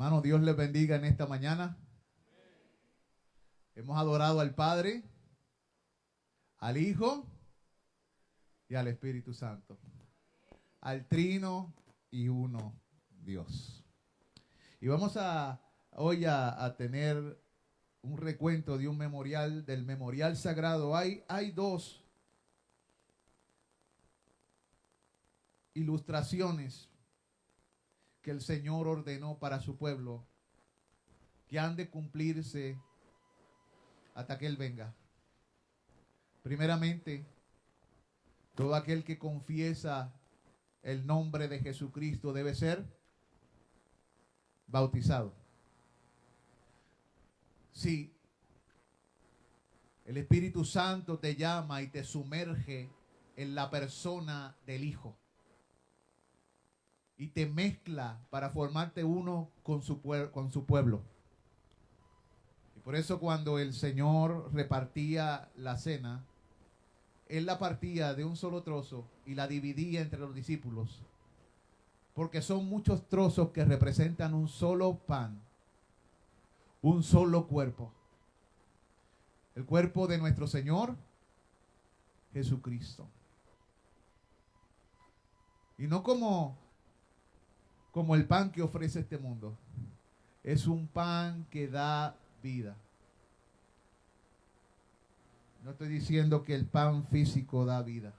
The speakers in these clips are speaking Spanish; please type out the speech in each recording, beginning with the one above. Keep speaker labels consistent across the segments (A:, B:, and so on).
A: Hermano, Dios les bendiga en esta mañana. Hemos adorado al Padre, al Hijo y al Espíritu Santo, al Trino y Uno Dios. Y vamos hoy a tener un recuento de un memorial, del memorial sagrado. Hay dos ilustraciones que el Señor ordenó para su pueblo, que han de cumplirse hasta que Él venga. Primeramente, todo aquel que confiesa el nombre de Jesucristo debe ser bautizado. Si el Espíritu Santo te llama y te sumerge en la persona del Hijo y te mezcla para formarte uno con su pueblo. Y por eso cuando el Señor repartía la cena, Él la partía de un solo trozo y la dividía entre los discípulos, porque son muchos trozos que representan un solo pan, un solo cuerpo. El cuerpo de nuestro Señor Jesucristo. Y no como el pan que ofrece este mundo. Es un pan que da vida. No estoy diciendo que el pan físico da vida.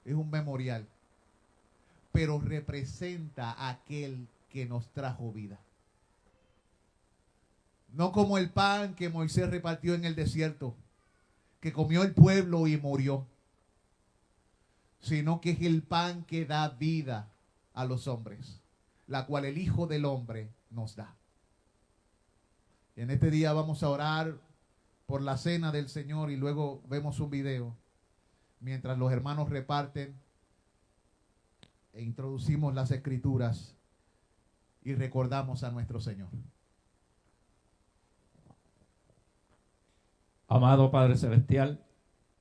A: Es un memorial. Pero representa a aquel que nos trajo vida. No como el pan que Moisés repartió en el desierto, que comió el pueblo y murió, sino que es el pan que da vida a los hombres, la cual el Hijo del Hombre nos da. Y en este día vamos a orar por la cena del Señor y luego vemos un video mientras los hermanos reparten e introducimos las escrituras y recordamos a nuestro Señor.
B: Amado Padre Celestial,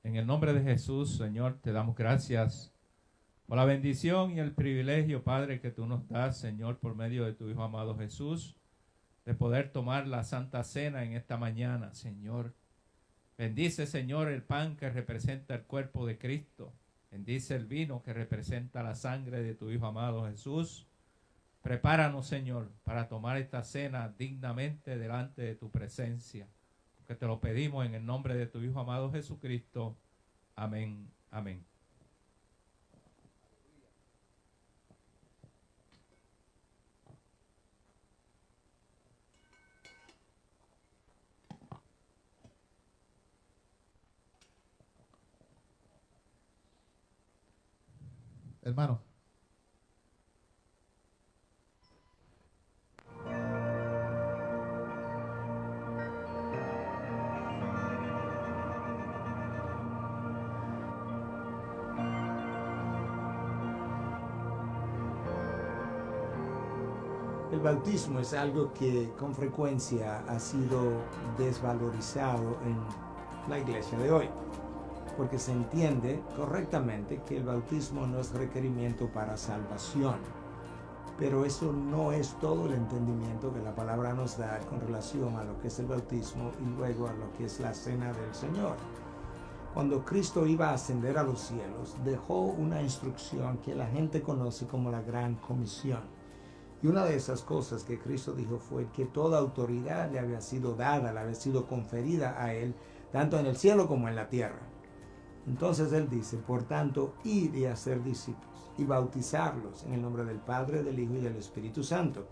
B: en el nombre de Jesús, Señor, te damos gracias por la bendición y el privilegio, Padre, que tú nos das, Señor, por medio de tu Hijo amado Jesús, de poder tomar la Santa Cena en esta mañana, Señor. Bendice, Señor, el pan que representa el cuerpo de Cristo. Bendice el vino que representa la sangre de tu Hijo amado Jesús. Prepáranos, Señor, para tomar esta cena dignamente delante de tu presencia. Que te lo pedimos en el nombre de tu Hijo amado Jesucristo. Amén. Amén.
A: Hermano.
C: El bautismo es algo que con frecuencia ha sido desvalorizado en la iglesia de hoy, porque se entiende correctamente que el bautismo no es requerimiento para salvación, pero eso no es todo el entendimiento que la palabra nos da con relación a lo que es el bautismo y luego a lo que es la cena del Señor. Cuando Cristo iba a ascender a los cielos, dejó una instrucción que la gente conoce como la Gran Comisión. Y una de esas cosas que Cristo dijo fue que toda autoridad le había sido dada, le había sido conferida a Él, tanto en el cielo como en la tierra. Entonces Él dice, por tanto, id y hacer discípulos y bautizarlos en el nombre del Padre, del Hijo y del Espíritu Santo.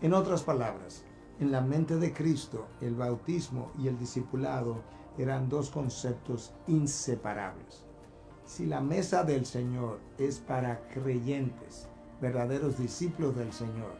C: En otras palabras, en la mente de Cristo, el bautismo y el discipulado eran dos conceptos inseparables. Si la mesa del Señor es para creyentes, verdaderos discípulos del Señor,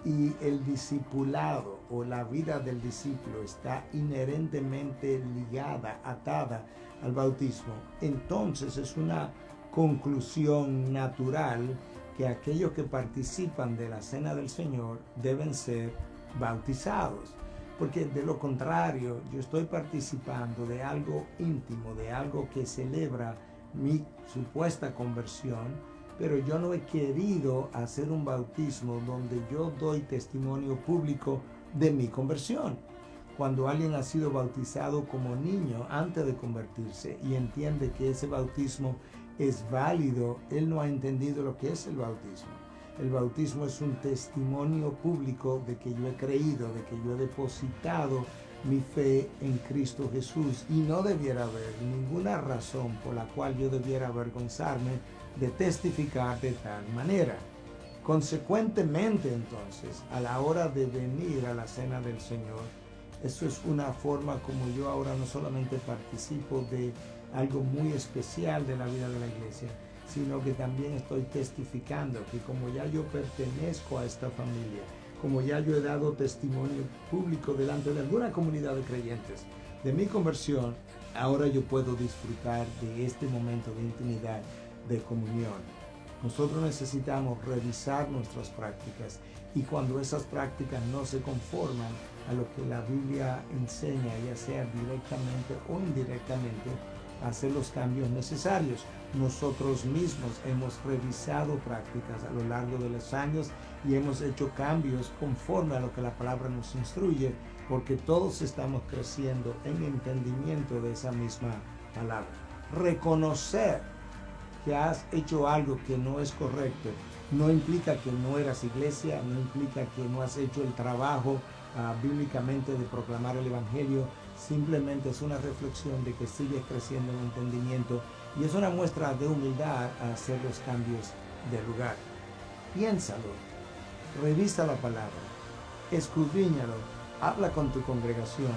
C: y el discipulado o la vida del discípulo está inherentemente ligada, atada al bautismo, entonces es una conclusión natural que aquellos que participan de la cena del Señor deben ser bautizados, porque de lo contrario yo estoy participando de algo íntimo, de algo que celebra mi supuesta conversión, pero yo no he querido hacer un bautismo donde yo doy testimonio público de mi conversión. Cuando alguien ha sido bautizado como niño antes de convertirse y entiende que ese bautismo es válido, él no ha entendido lo que es el bautismo. El bautismo es un testimonio público de que yo he creído, de que yo he depositado mi fe en Cristo Jesús, y no debiera haber ninguna razón por la cual yo debiera avergonzarme de testificar de tal manera. Consecuentemente, entonces, a la hora de venir a la cena del Señor, eso es una forma como yo ahora no solamente participo de algo muy especial de la vida de la iglesia, sino que también estoy testificando que como ya yo pertenezco a esta familia, como ya yo he dado testimonio público delante de alguna comunidad de creyentes de mi conversión, ahora yo puedo disfrutar de este momento de intimidad, de comunión. Nosotros necesitamos revisar nuestras prácticas, y cuando esas prácticas no se conforman a lo que la Biblia enseña, ya sea directamente o indirectamente, hacer los cambios necesarios. Nosotros mismos hemos revisado prácticas a lo largo de los años y hemos hecho cambios conforme a lo que la palabra nos instruye, porque todos estamos creciendo en entendimiento de esa misma palabra. Reconocer que has hecho algo que no es correcto no implica que no eras iglesia, no implica que no has hecho el trabajo bíblicamente de proclamar el evangelio. Simplemente es una reflexión de que sigues creciendo en entendimiento, y es una muestra de humildad a hacer los cambios de lugar. Piénsalo, revisa la palabra, escudriñalo, habla con tu congregación,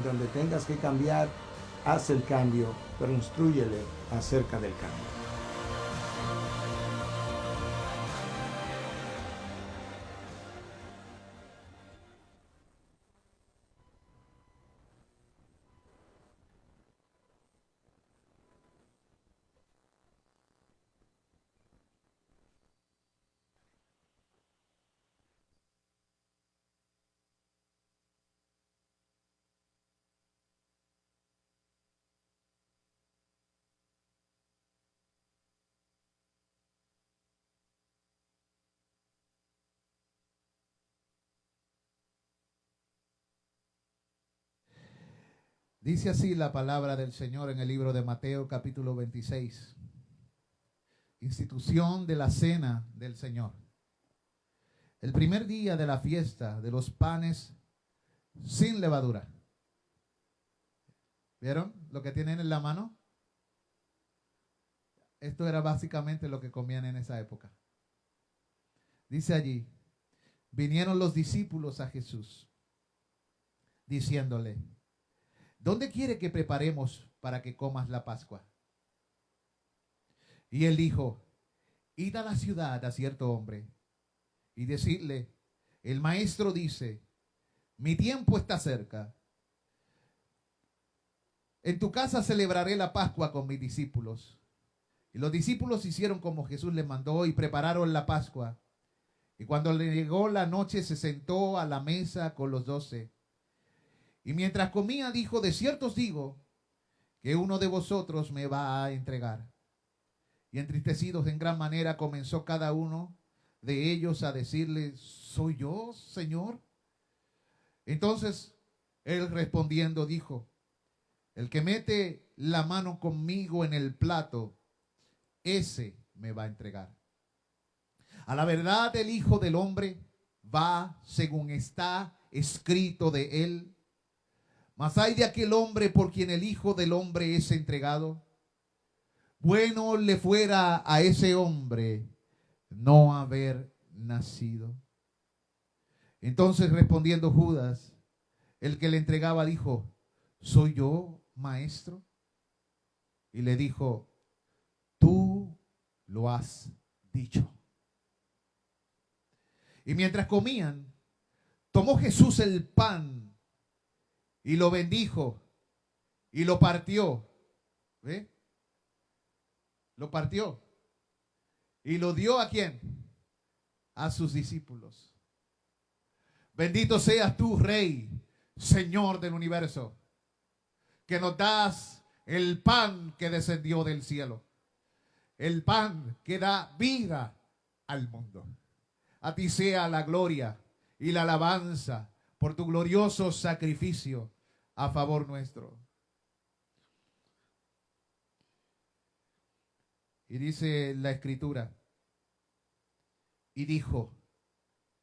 C: donde tengas que cambiar, haz el cambio, pero instrúyele acerca del cambio.
A: Dice así la palabra del Señor en el libro de Mateo capítulo 26. Institución de la cena del Señor. El primer día de la fiesta de los panes sin levadura. ¿Vieron lo que tienen en la mano? Esto era básicamente lo que comían en esa época. Dice allí, vinieron los discípulos a Jesús, diciéndole, ¿dónde quiere que preparemos para que comas la Pascua? Y él dijo, id a la ciudad a cierto hombre y decidle, el maestro dice, mi tiempo está cerca. En tu casa celebraré la Pascua con mis discípulos. Y los discípulos hicieron como Jesús les mandó y prepararon la Pascua. Y cuando le llegó la noche se sentó a la mesa con los 12. Y mientras comía dijo, de cierto os digo que uno de vosotros me va a entregar. Y entristecidos en gran manera comenzó cada uno de ellos a decirle, ¿soy yo, Señor? Entonces él respondiendo dijo, el que mete la mano conmigo en el plato, ese me va a entregar. A la verdad el Hijo del Hombre va según está escrito de él. Mas hay de aquel hombre por quien el Hijo del Hombre es entregado. Bueno le fuera a ese hombre no haber nacido. Entonces respondiendo Judas, el que le entregaba, dijo, ¿soy yo, maestro? Y le dijo, tú lo has dicho. Y mientras comían, tomó Jesús el pan y lo bendijo y lo partió. ¿Ve? Lo partió. ¿Y lo dio a quién? A sus discípulos. Bendito seas tú, Rey, Señor del universo, que nos das el pan que descendió del cielo. el pan que da vida al mundo. A ti sea la gloria y la alabanza por tu glorioso sacrificio a favor nuestro. Y dice la Escritura, y dijo,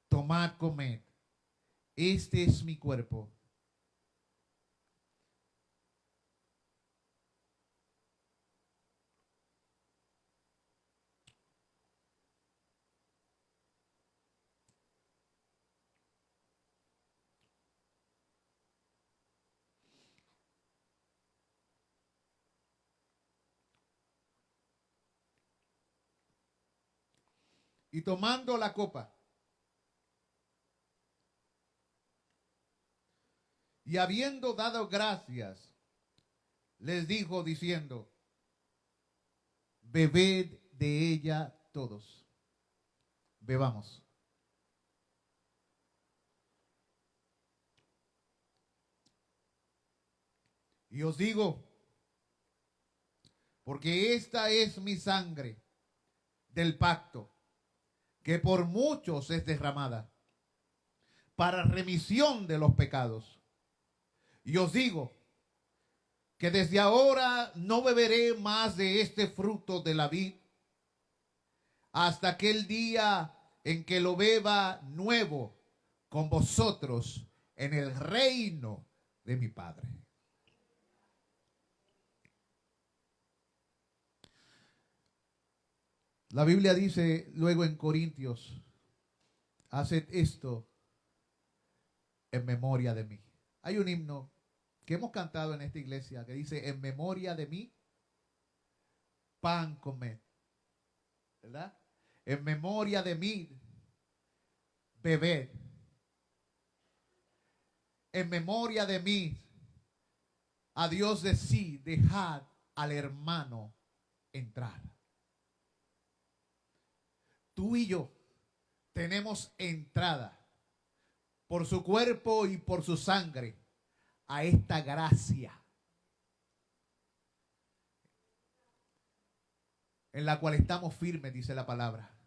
A: tomad, comed, este es mi cuerpo. Y tomando la copa, y habiendo dado gracias, les dijo diciendo, bebed de ella todos. Bebamos. Y os digo, porque esta es mi sangre del pacto, que por muchos es derramada, para remisión de los pecados. Y os digo, que desde ahora no beberé más de este fruto de la vid, hasta aquel día en que lo beba nuevo con vosotros en el reino de mi Padre. La Biblia dice luego en Corintios, haced esto en memoria de mí. Hay un himno que hemos cantado en esta iglesia que dice, en memoria de mí, pan comed. ¿Verdad? En memoria de mí, bebed. En memoria de mí, a Dios decí, dejad al hermano entrar. Tú y yo tenemos entrada por su cuerpo y por su sangre a esta gracia en la cual estamos firmes, dice la palabra.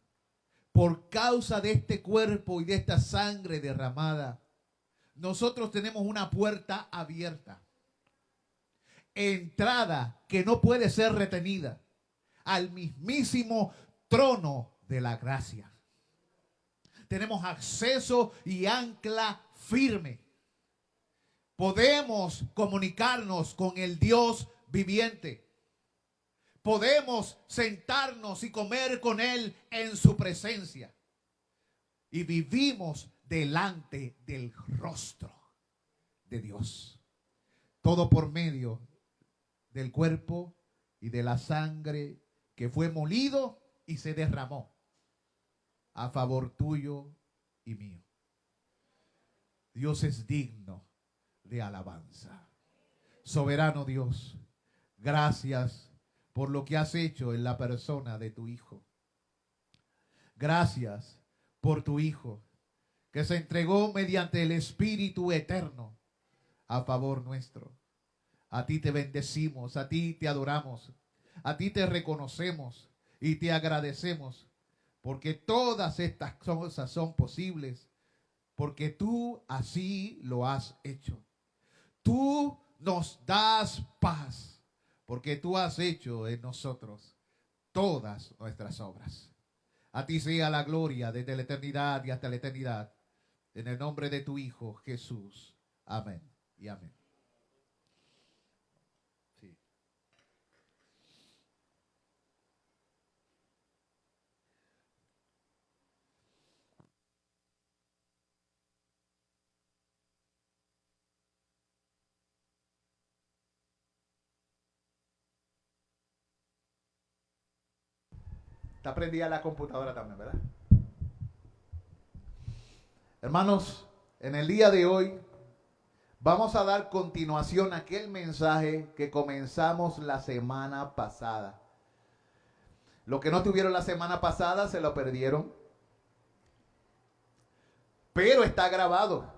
A: Por causa de este cuerpo y de esta sangre derramada, nosotros tenemos una puerta abierta, entrada que no puede ser retenida al mismísimo trono de la gracia. Tenemos acceso y ancla firme. Podemos comunicarnos con el Dios viviente. Podemos sentarnos y comer con Él en su presencia. Y vivimos delante del rostro de Dios. Todo por medio del cuerpo y de la sangre que fue molido y se derramó a favor tuyo y mío. Dios es digno de alabanza. Soberano Dios, gracias por lo que has hecho en la persona de tu Hijo. Gracias por tu Hijo, que se entregó mediante el Espíritu eterno a favor nuestro. A ti te bendecimos, a ti te adoramos, a ti te reconocemos y te agradecemos, porque todas estas cosas son posibles, porque tú así lo has hecho. Tú nos das paz, porque tú has hecho en nosotros todas nuestras obras. A ti sea la gloria desde la eternidad y hasta la eternidad, en el nombre de tu Hijo Jesús. Amén y amén. Sí. Está prendida la computadora también, ¿verdad? Hermanos, en el día de hoy vamos a dar continuación a aquel mensaje que comenzamos la semana pasada. Los que no tuvieron la semana pasada se lo perdieron, pero está grabado.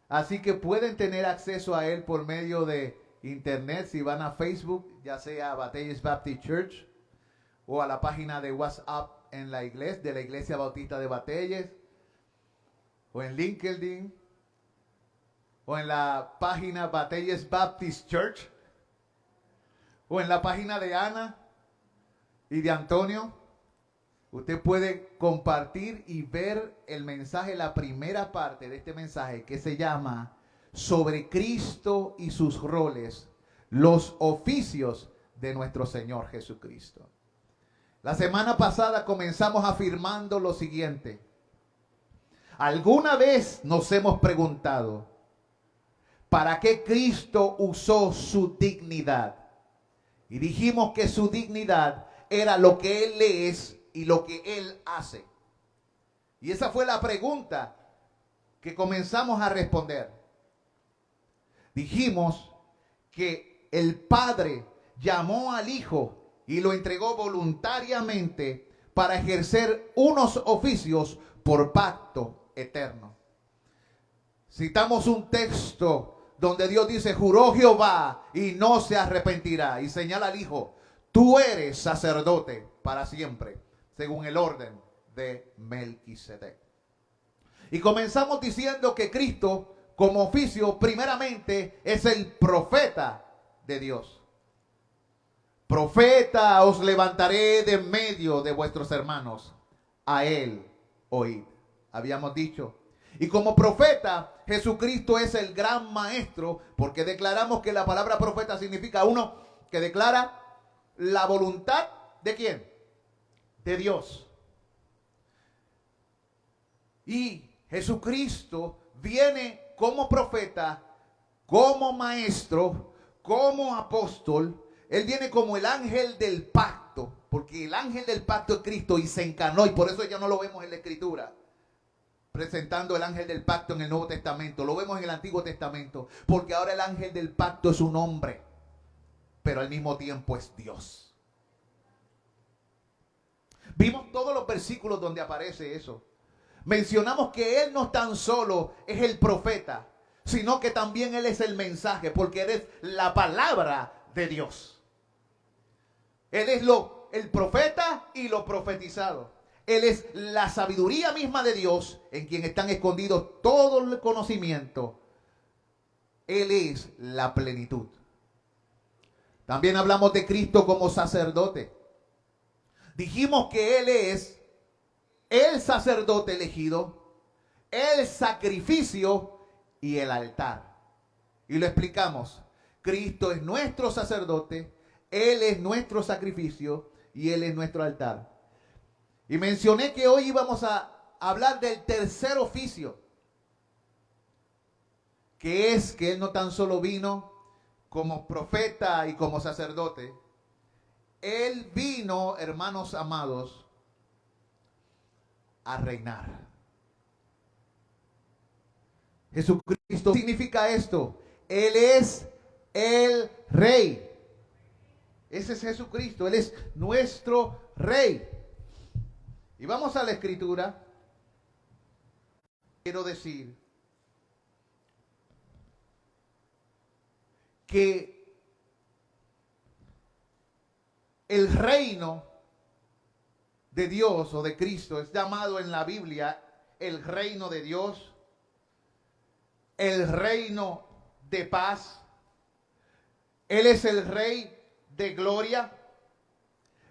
A: Así que pueden tener acceso a él por medio de internet si van a Facebook, ya sea Batallas Baptist Church, o a la página de WhatsApp en la iglesia, de la Iglesia Bautista de Batelles, o en LinkedIn, o en la página Batelles Baptist Church, o en la página de Ana y de Antonio. Usted puede compartir y ver el mensaje, la primera parte de este mensaje que se llama Sobre Cristo y sus roles, los oficios de nuestro Señor Jesucristo. La semana pasada comenzamos afirmando lo siguiente. ¿Alguna vez nos hemos preguntado para qué Cristo usó su dignidad? Y dijimos que su dignidad era lo que Él es y lo que Él hace. Y esa fue la pregunta que comenzamos a responder. Dijimos que el Padre llamó al Hijo y lo entregó voluntariamente para ejercer unos oficios por pacto eterno. Citamos un texto donde Dios dice, juró Jehová y no se arrepentirá. Y señala al Hijo, tú eres sacerdote para siempre, según el orden de Melquisedec. Y comenzamos diciendo que Cristo, como oficio, primeramente es el profeta de Dios. Profeta os levantaré de en medio de vuestros hermanos, a él oíd. Habíamos dicho. Y como profeta, Jesucristo es el gran maestro, porque declaramos que la palabra profeta significa uno que declara la voluntad de ¿quién? De Dios. Y Jesucristo viene como profeta, como maestro, como apóstol. Él viene como el ángel del pacto, porque el ángel del pacto es Cristo y se encarnó, y por eso ya no lo vemos en la Escritura presentando el ángel del pacto en el Nuevo Testamento. Lo vemos en el Antiguo Testamento, porque ahora el ángel del pacto es un hombre, pero al mismo tiempo es Dios. Vimos todos los versículos donde aparece eso. Mencionamos que Él no tan solo es el profeta, sino que también Él es el mensaje, porque Él es la palabra de Dios. Él es el profeta y lo profetizado. Él es la sabiduría misma de Dios, en quien están escondidos todo el conocimiento. Él es la plenitud. También hablamos de Cristo como sacerdote. Dijimos que Él es el sacerdote elegido, el sacrificio y el altar. Y lo explicamos. Cristo es nuestro sacerdote, Él es nuestro sacrificio y Él es nuestro altar. Y mencioné que hoy íbamos a hablar del tercer oficio, que es que Él no tan solo vino como profeta y como sacerdote. Él vino, hermanos amados, a reinar. Jesucristo significa esto. Él es el Rey. Ese es Jesucristo. Él es nuestro Rey. Y vamos a la Escritura. Quiero decir que el reino de Dios o de Cristo es llamado en la Biblia el reino de Dios, el reino de paz. Él es el Rey de gloria.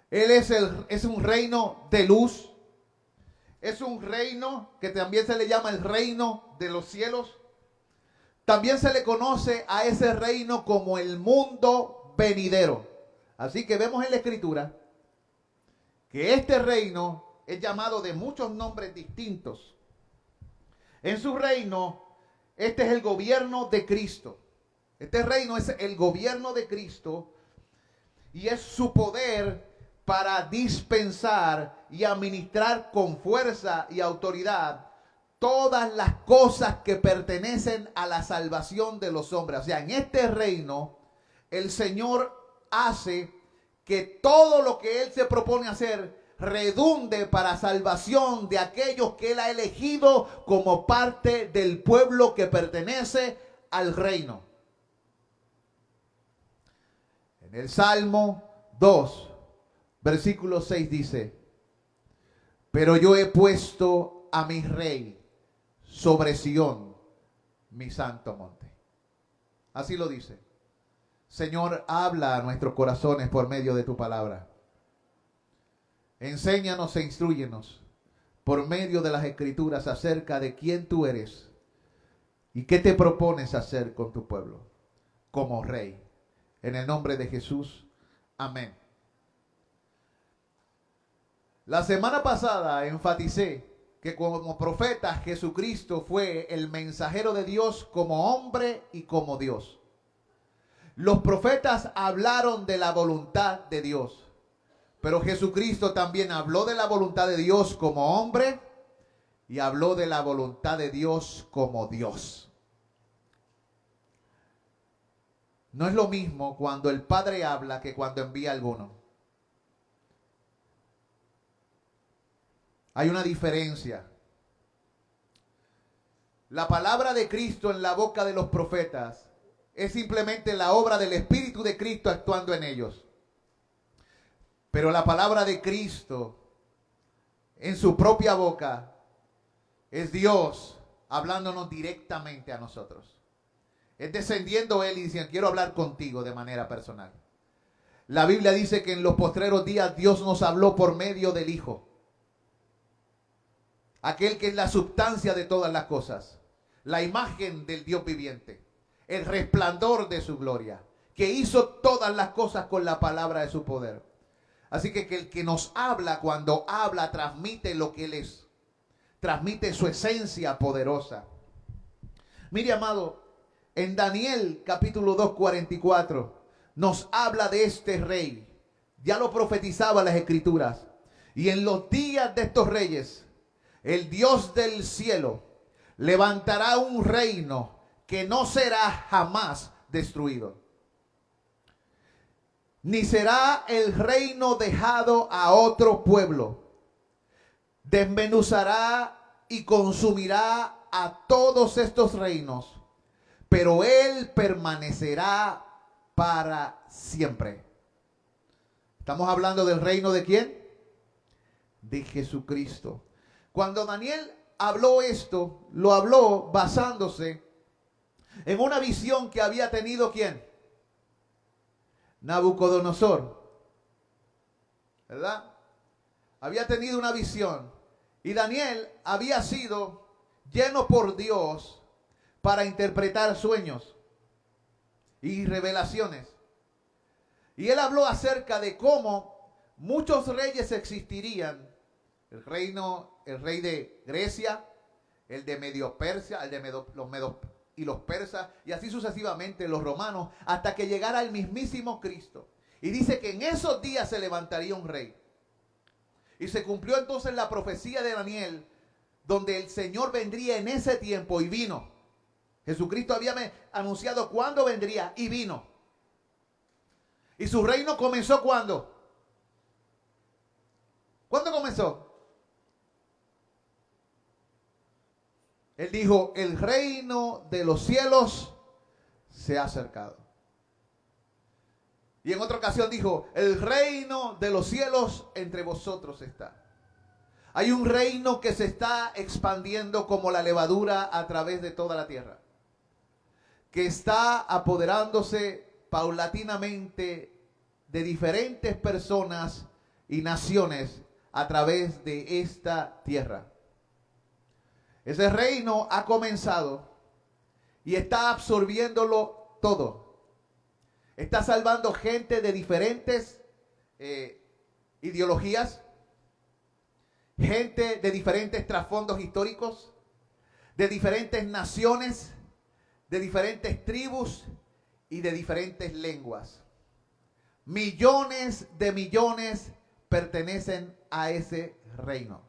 A: Él es un reino de luz. Es un reino que también se le llama el reino de los cielos. También se le conoce a ese reino como el mundo venidero. Así que vemos en la Escritura que este reino es llamado de muchos nombres distintos. En su reino, este es el gobierno de Cristo. Este reino es el gobierno de Cristo y es su poder para dispensar y administrar con fuerza y autoridad todas las cosas que pertenecen a la salvación de los hombres. O sea, en este reino, el Señor hace que todo lo que Él se propone hacer redunde para salvación de aquellos que Él ha elegido como parte del pueblo que pertenece al reino. En el Salmo 2, Versículo 6 dice, pero yo he puesto a mi rey sobre Sión, mi santo monte. Así lo dice. Señor, habla a nuestros corazones por medio de tu palabra. Enséñanos e instrúyenos por medio de las Escrituras acerca de quién tú eres y qué te propones hacer con tu pueblo como rey. En el nombre de Jesús, amén. La semana pasada enfaticé que como profeta Jesucristo fue el mensajero de Dios como hombre y como Dios. Los profetas hablaron de la voluntad de Dios, pero Jesucristo también habló de la voluntad de Dios como hombre y habló de la voluntad de Dios como Dios. No es lo mismo cuando el Padre habla que cuando envía a alguno. Hay una diferencia. La palabra de Cristo en la boca de los profetas es simplemente la obra del Espíritu de Cristo actuando en ellos. Pero la palabra de Cristo en su propia boca es Dios hablándonos directamente a nosotros. Es descendiendo Él y diciendo, quiero hablar contigo de manera personal. La Biblia dice que en los postreros días Dios nos habló por medio del Hijo. Aquel que es la sustancia de todas las cosas. La imagen del Dios viviente. El resplandor de su gloria. Que hizo todas las cosas con la palabra de su poder. Así que el que nos habla, cuando habla, transmite lo que Él es. Transmite su esencia poderosa. Mire, amado, en Daniel capítulo 2, 44, nos habla de este rey. Ya lo profetizaba las Escrituras. Y en los días de estos reyes, el Dios del cielo levantará un reino que no será jamás destruido. Ni será el reino dejado a otro pueblo. Desmenuzará y consumirá a todos estos reinos, pero Él permanecerá para siempre. ¿Estamos hablando del reino de quién? De Jesucristo. Cuando Daniel habló esto, lo habló basándose en una visión que había tenido ¿quién? Nabucodonosor. ¿Verdad? Había tenido una visión. Y Daniel había sido lleno por Dios para interpretar sueños y revelaciones. Y él habló acerca de cómo muchos reyes existirían. El rey de Grecia, el de Medio Persia, el de los medos y los persas, y así sucesivamente los romanos, hasta que llegara el mismísimo Cristo. Y dice que en esos días se levantaría un rey. Y se cumplió entonces la profecía de Daniel, donde el Señor vendría en ese tiempo y vino. Jesucristo había anunciado cuándo vendría y vino. Y su reino comenzó ¿cuándo? ¿Cuándo comenzó? Él dijo, el reino de los cielos se ha acercado. Y en otra ocasión dijo, el reino de los cielos entre vosotros está. Hay un reino que se está expandiendo como la levadura a través de toda la tierra. Que está apoderándose paulatinamente de diferentes personas y naciones a través de esta tierra. Ese reino ha comenzado y está absorbiéndolo todo. Está salvando gente de diferentes ideologías, gente de diferentes trasfondos históricos, de diferentes naciones, de diferentes tribus y de diferentes lenguas. Millones de millones pertenecen a ese reino.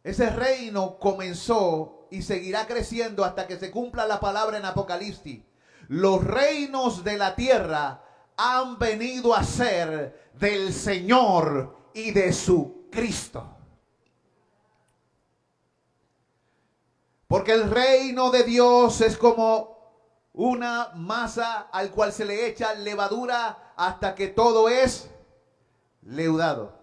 A: Ese reino comenzó y seguirá creciendo hasta que se cumpla la palabra en Apocalipsis. Los reinos de la tierra han venido a ser del Señor y de su Cristo. Porque el reino de Dios es como una masa al cual se le echa levadura hasta que todo es leudado.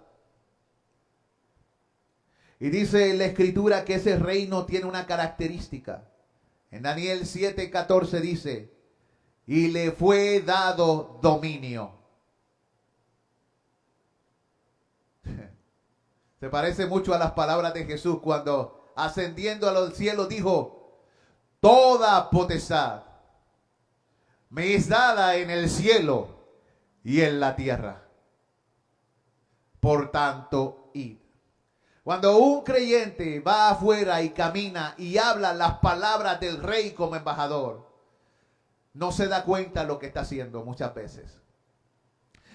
A: Y dice la Escritura que ese reino tiene una característica. En Daniel 7:14 dice, y le fue dado dominio. Se parece mucho a las palabras de Jesús cuando ascendiendo a los cielos dijo, toda potestad me es dada en el cielo y en la tierra. Por tanto, id. Cuando un creyente va afuera y camina y habla las palabras del rey como embajador, no se da cuenta lo que está haciendo muchas veces.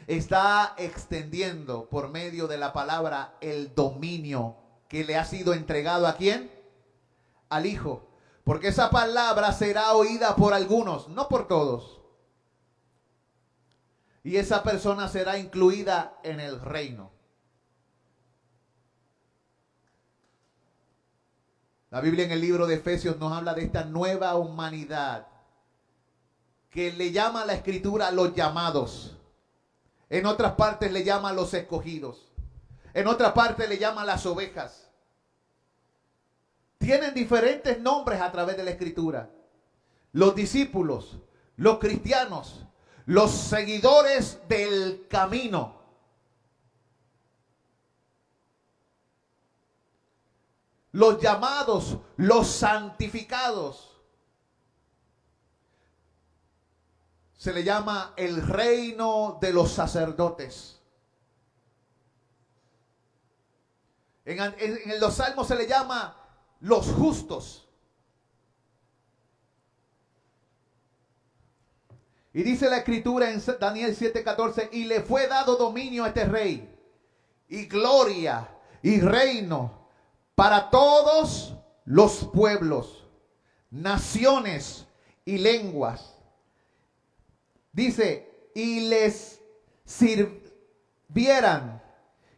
A: Está extendiendo por medio de la palabra el dominio que le ha sido entregado ¿a quién? Al Hijo. Porque esa palabra será oída por algunos, no por todos. Y esa persona será incluida en el reino. La Biblia en el libro de Efesios nos habla de esta nueva humanidad que le llama a la Escritura los llamados. En otras partes le llama los escogidos. En otras partes le llama las ovejas. Tienen diferentes nombres a través de la Escritura. Los discípulos, los cristianos, los seguidores del camino. Los llamados, los santificados. Se le llama el reino de los sacerdotes. En los salmos se le llama los justos. Y dice la Escritura en Daniel 7:14, y le fue dado dominio a este rey, y gloria, y reino, para todos los pueblos, naciones y lenguas. Dice, y les sirvieran,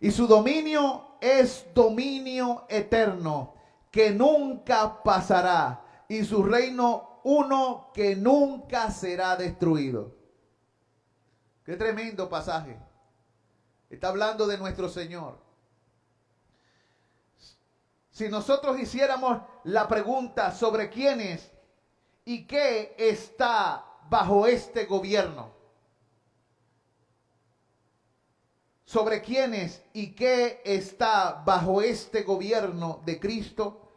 A: y su dominio es dominio eterno, que nunca pasará, y su reino uno que nunca será destruido. Qué tremendo pasaje. Está hablando de nuestro Señor. Si nosotros hiciéramos la pregunta sobre quién es y qué está bajo este gobierno, sobre quiénes y qué está bajo este gobierno de Cristo,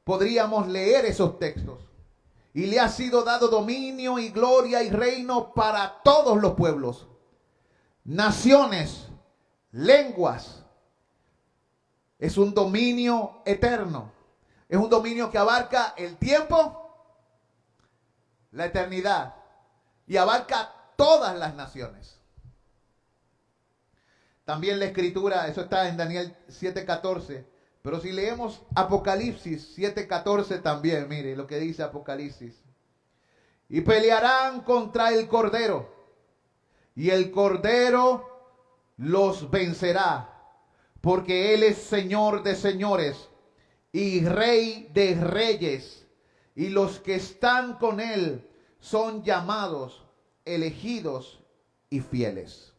A: podríamos leer esos textos. Y le ha sido dado dominio y gloria y reino para todos los pueblos, naciones, lenguas. Es un dominio eterno. Es un dominio que abarca el tiempo, la eternidad, y abarca todas las naciones. También la Escritura, eso está en Daniel 7:14, pero si leemos Apocalipsis 7:14 también, mire lo que dice Apocalipsis. Y pelearán contra el Cordero, y el Cordero los vencerá, porque Él es Señor de señores y Rey de reyes, y los que están con Él son llamados, elegidos y fieles.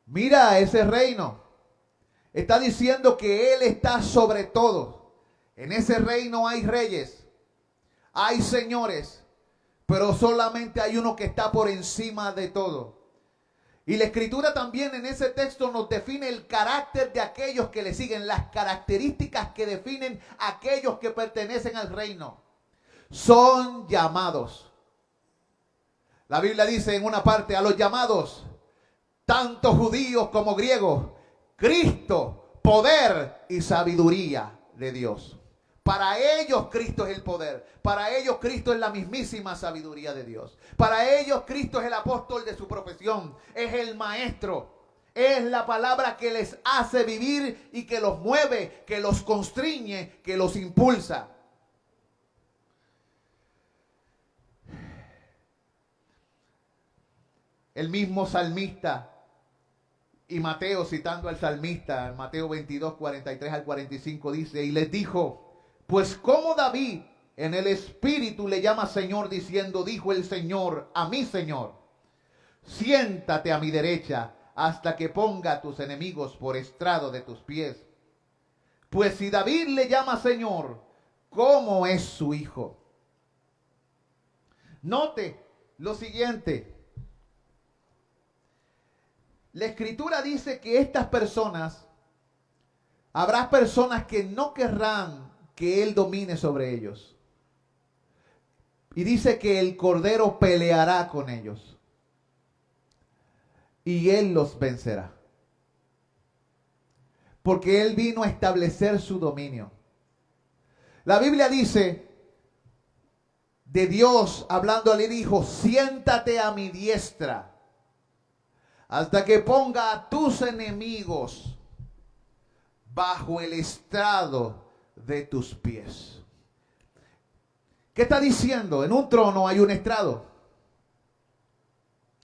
A: Mira ese reino. Está diciendo que Él está sobre todo. En ese reino hay reyes, hay señores, pero solamente hay uno que está por encima de todo. Y la Escritura también en ese texto nos define el carácter de aquellos que le siguen, las características que definen a aquellos que pertenecen al reino. Son llamados. La Biblia dice en una parte, a los llamados, tanto judíos como griegos, Cristo, poder y sabiduría de Dios. Para ellos Cristo es el poder. Para ellos Cristo es la mismísima sabiduría de Dios. Para ellos Cristo es el apóstol de su profesión. Es el maestro. Es la palabra que les hace vivir y que los mueve, que los constriñe, que los impulsa. El mismo salmista y Mateo, citando al salmista, Mateo 22, 43 al 45, dice, y les dijo, pues como David En el espíritu le llama Señor diciendo, dijo el Señor a mi Señor, siéntate a mi derecha hasta que ponga a tus enemigos por estrado de tus pies. Pues si David le llama Señor, ¿cómo es su hijo? Note lo siguiente. La Escritura dice que estas personas, habrá personas que no querrán que Él domine sobre ellos. Y dice que el Cordero peleará con ellos. Y Él los vencerá. Porque Él vino a establecer su dominio. La Biblia dice de Dios hablándole, dijo, siéntate a mi diestra hasta que ponga a tus enemigos bajo el estrado de tus pies. ¿Qué está diciendo? En un trono hay un estrado.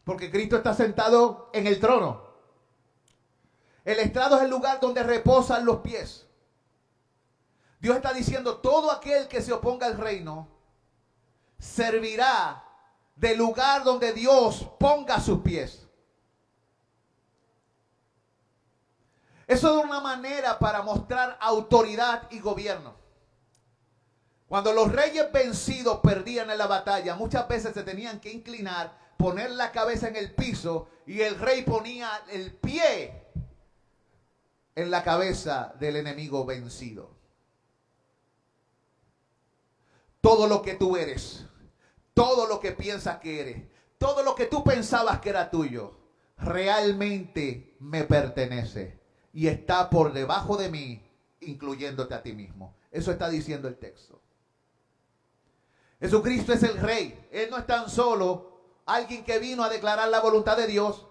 A: Porque Cristo está sentado en el trono. El estrado es el lugar donde reposan los pies. Dios está diciendo, todo aquel que se oponga al reino servirá del lugar donde Dios ponga sus pies. Eso es una manera para mostrar autoridad y gobierno. Cuando los reyes vencidos perdían en la batalla, muchas veces se tenían que inclinar, poner la cabeza en el piso y el rey ponía el pie en la cabeza del enemigo vencido. Todo lo que tú eres, todo lo que piensas que eres, todo lo que tú pensabas que era tuyo, realmente me pertenece. Y está por debajo de mí, incluyéndote a ti mismo. Eso está diciendo el texto. Jesucristo es el Rey. Él no es tan solo alguien que vino a declarar la voluntad de Dios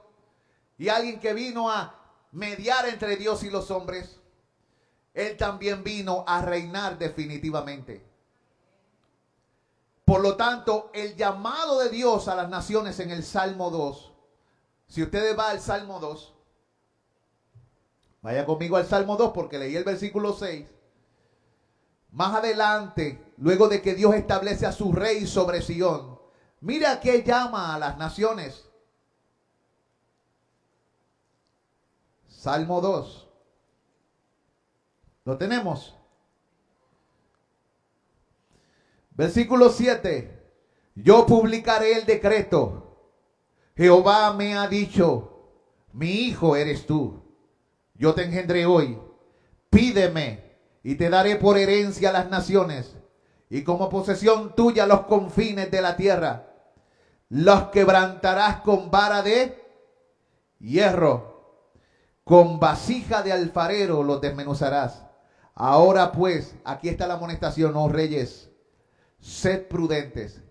A: y alguien que vino a mediar entre Dios y los hombres. Él también vino a reinar definitivamente. Por lo tanto, el llamado de Dios a las naciones en el Salmo 2, si ustedes van al Salmo 2, vaya conmigo al Salmo 2 porque leí el versículo 6. Más adelante, luego de que Dios establece a su rey sobre Sión, mira que llama a las naciones. Salmo 2. ¿Lo tenemos? Versículo 7. Yo publicaré el decreto. Jehová me ha dicho, mi hijo eres tú. Yo te engendré hoy, pídeme y te daré por herencia las naciones y como posesión tuya los confines de la tierra. Los quebrantarás con vara de hierro, con vasija de alfarero los desmenuzarás. Ahora pues, aquí está la amonestación, oh reyes, sed prudentes.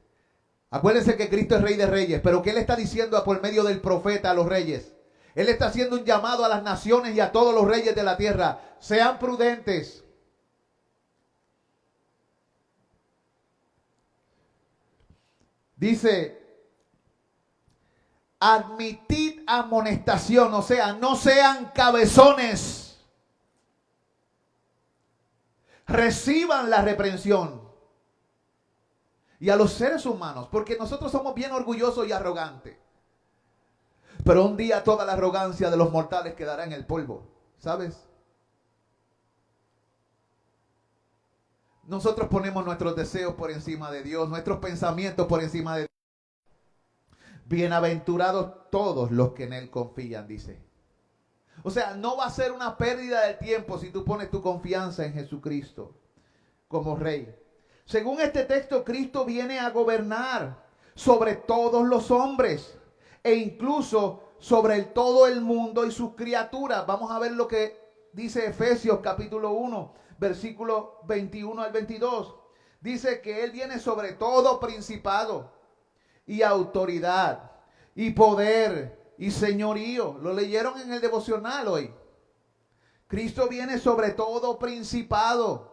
A: Acuérdense que Cristo es Rey de Reyes, pero ¿qué le está diciendo por medio del profeta a los reyes? Él está haciendo un llamado a las naciones y a todos los reyes de la tierra. Sean prudentes. Dice, admitid amonestación, o sea, no sean cabezones. Reciban la reprensión. Y a los seres humanos, porque nosotros somos bien orgullosos y arrogantes. Pero un día toda la arrogancia de los mortales quedará en el polvo, ¿sabes? Nosotros ponemos nuestros deseos por encima de Dios, nuestros pensamientos por encima de Dios. Bienaventurados todos los que en Él confían, dice. O sea, no va a ser una pérdida de tiempo si tú pones tu confianza en Jesucristo como Rey. Según este texto, Cristo viene a gobernar sobre todos los hombres e incluso sobre todo el mundo y sus criaturas. Vamos a ver lo que dice Efesios capítulo 1, versículo 21 al 22. Dice que Él viene sobre todo principado y autoridad y poder y señorío. Lo leyeron en el devocional hoy. Cristo viene sobre todo principado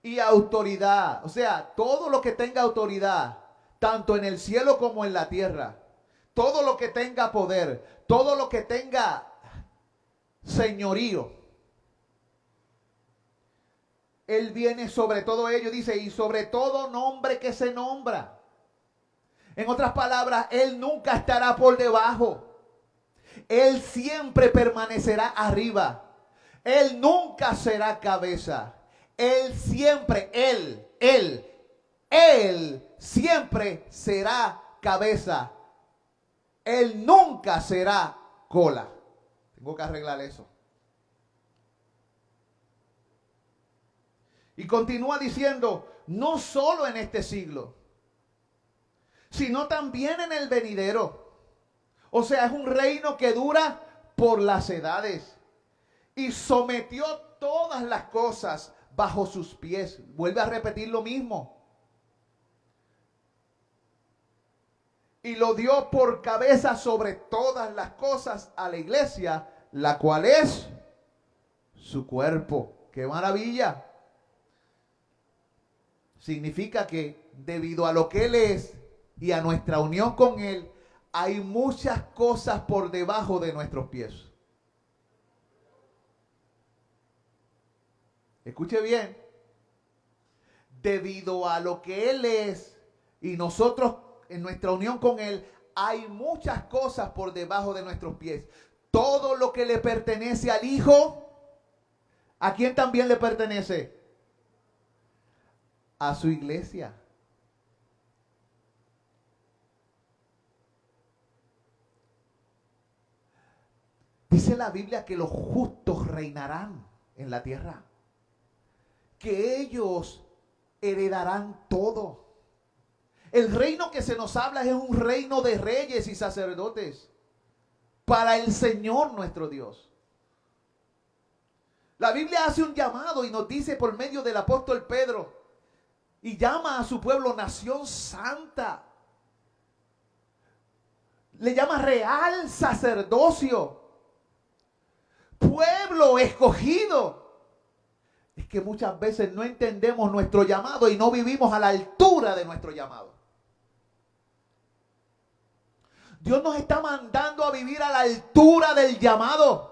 A: y autoridad. O sea, todo lo que tenga autoridad, tanto en el cielo como en la tierra. Todo lo que tenga poder, todo lo que tenga señorío. Él viene sobre todo ello, dice, y sobre todo nombre que se nombra. En otras palabras, Él nunca estará por debajo. Él siempre permanecerá arriba. Él nunca será cabeza. Él siempre, Él siempre será cabeza. Él nunca será cola. Tengo que arreglar eso. Y continúa diciendo, no solo en este siglo, sino también en el venidero. O sea, es un reino que dura por las edades. Y sometió todas las cosas bajo sus pies. Vuelve a repetir lo mismo. Y lo dio por cabeza sobre todas las cosas a la iglesia, la cual es su cuerpo. ¡Qué maravilla! Significa que debido a lo que Él es y a nuestra unión con Él, hay muchas cosas por debajo de nuestros pies. Escuche bien. Debido a lo que Él es y nosotros en nuestra unión con Él, hay muchas cosas por debajo de nuestros pies. Todo lo que le pertenece al Hijo, ¿a quién también le pertenece? A su iglesia. Dice la Biblia que los justos reinarán en la tierra, que ellos heredarán todo. El reino que se nos habla es un reino de reyes y sacerdotes para el Señor nuestro Dios. La Biblia hace un llamado y nos dice por medio del apóstol Pedro, y llama a su pueblo nación santa. Le llama real sacerdocio, pueblo escogido. Es que muchas veces no entendemos nuestro llamado y no vivimos a la altura de nuestro llamado. Dios nos está mandando a vivir a la altura del llamado.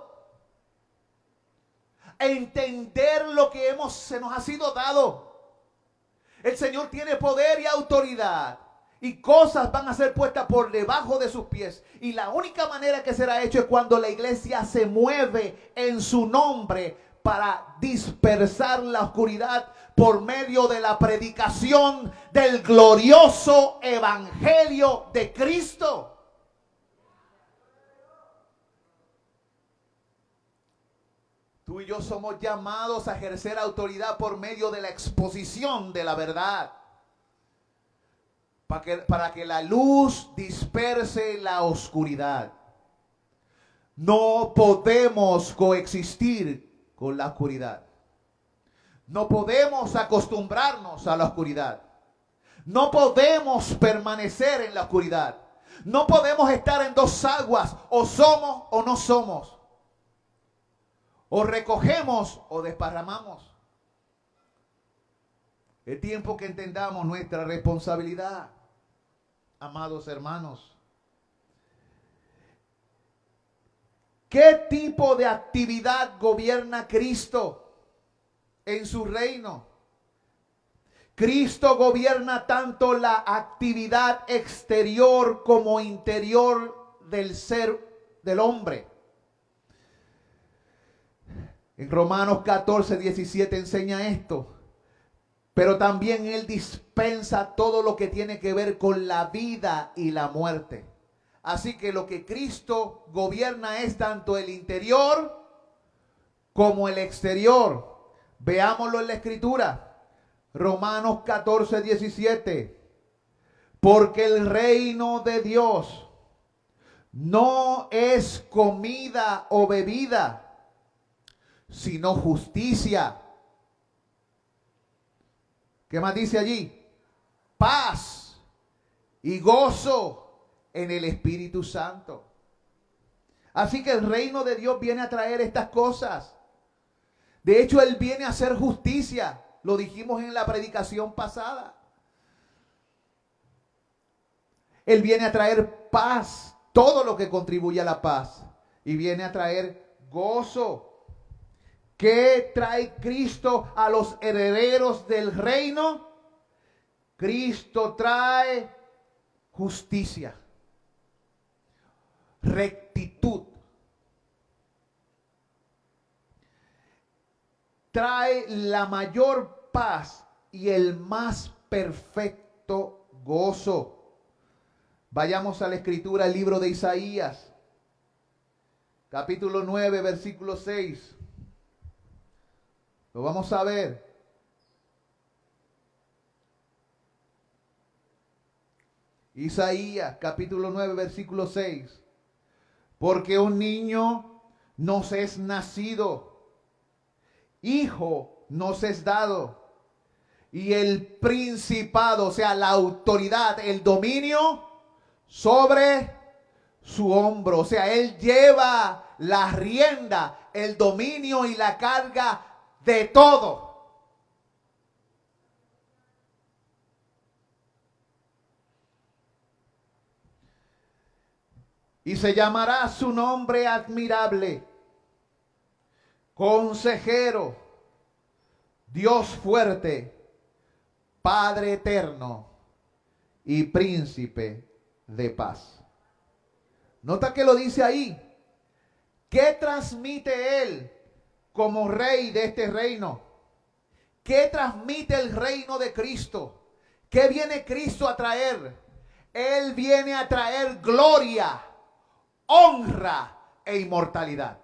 A: A entender lo que se nos ha sido dado. El Señor tiene poder y autoridad. Y cosas van a ser puestas por debajo de sus pies. Y la única manera que será hecho es cuando la iglesia se mueve en su nombre para dispersar la oscuridad por medio de la predicación del glorioso evangelio de Cristo. Tú y yo somos llamados a ejercer autoridad por medio de la exposición de la verdad. Para que la luz disperse la oscuridad. No podemos coexistir con la oscuridad. No podemos acostumbrarnos a la oscuridad. No podemos permanecer en la oscuridad. No podemos estar en dos aguas. O somos o no somos. O recogemos o desparramamos. Es tiempo que entendamos nuestra responsabilidad, amados hermanos. ¿Qué tipo de actividad gobierna Cristo en su reino? Cristo gobierna tanto la actividad exterior como interior del ser del hombre. En Romanos 14, 17 enseña esto. Pero también Él dispensa todo lo que tiene que ver con la vida y la muerte. Así que lo que Cristo gobierna es tanto el interior como el exterior. Veámoslo en la Escritura. Romanos 14, 17. Porque el reino de Dios no es comida o bebida, sino justicia. ¿Qué más dice allí? Paz y gozo en el Espíritu Santo. Así que el reino de Dios viene a traer estas cosas. De hecho, Él viene a hacer justicia. Lo dijimos en la predicación pasada. Él viene a traer paz, todo lo que contribuye a la paz. Y viene a traer gozo. ¿Qué trae Cristo a los herederos del reino? Cristo trae justicia, rectitud, trae la mayor paz y el más perfecto gozo. Vayamos a la escritura, el libro de Isaías, capítulo 9, versículo 6. Lo vamos a ver. Isaías, capítulo 9, versículo 6. Porque un niño nos es nacido, hijo nos es dado, y el principado, o sea, la autoridad, el dominio sobre su hombro. O sea, él lleva la rienda, el dominio y la carga de todo. Y se llamará su nombre admirable, consejero, Dios fuerte, Padre eterno y príncipe de paz. Nota que lo dice ahí. ¿Qué transmite él como rey de este reino? ¿Qué transmite el reino de Cristo? ¿Qué viene Cristo a traer? Él viene a traer gloria, honra e inmortalidad.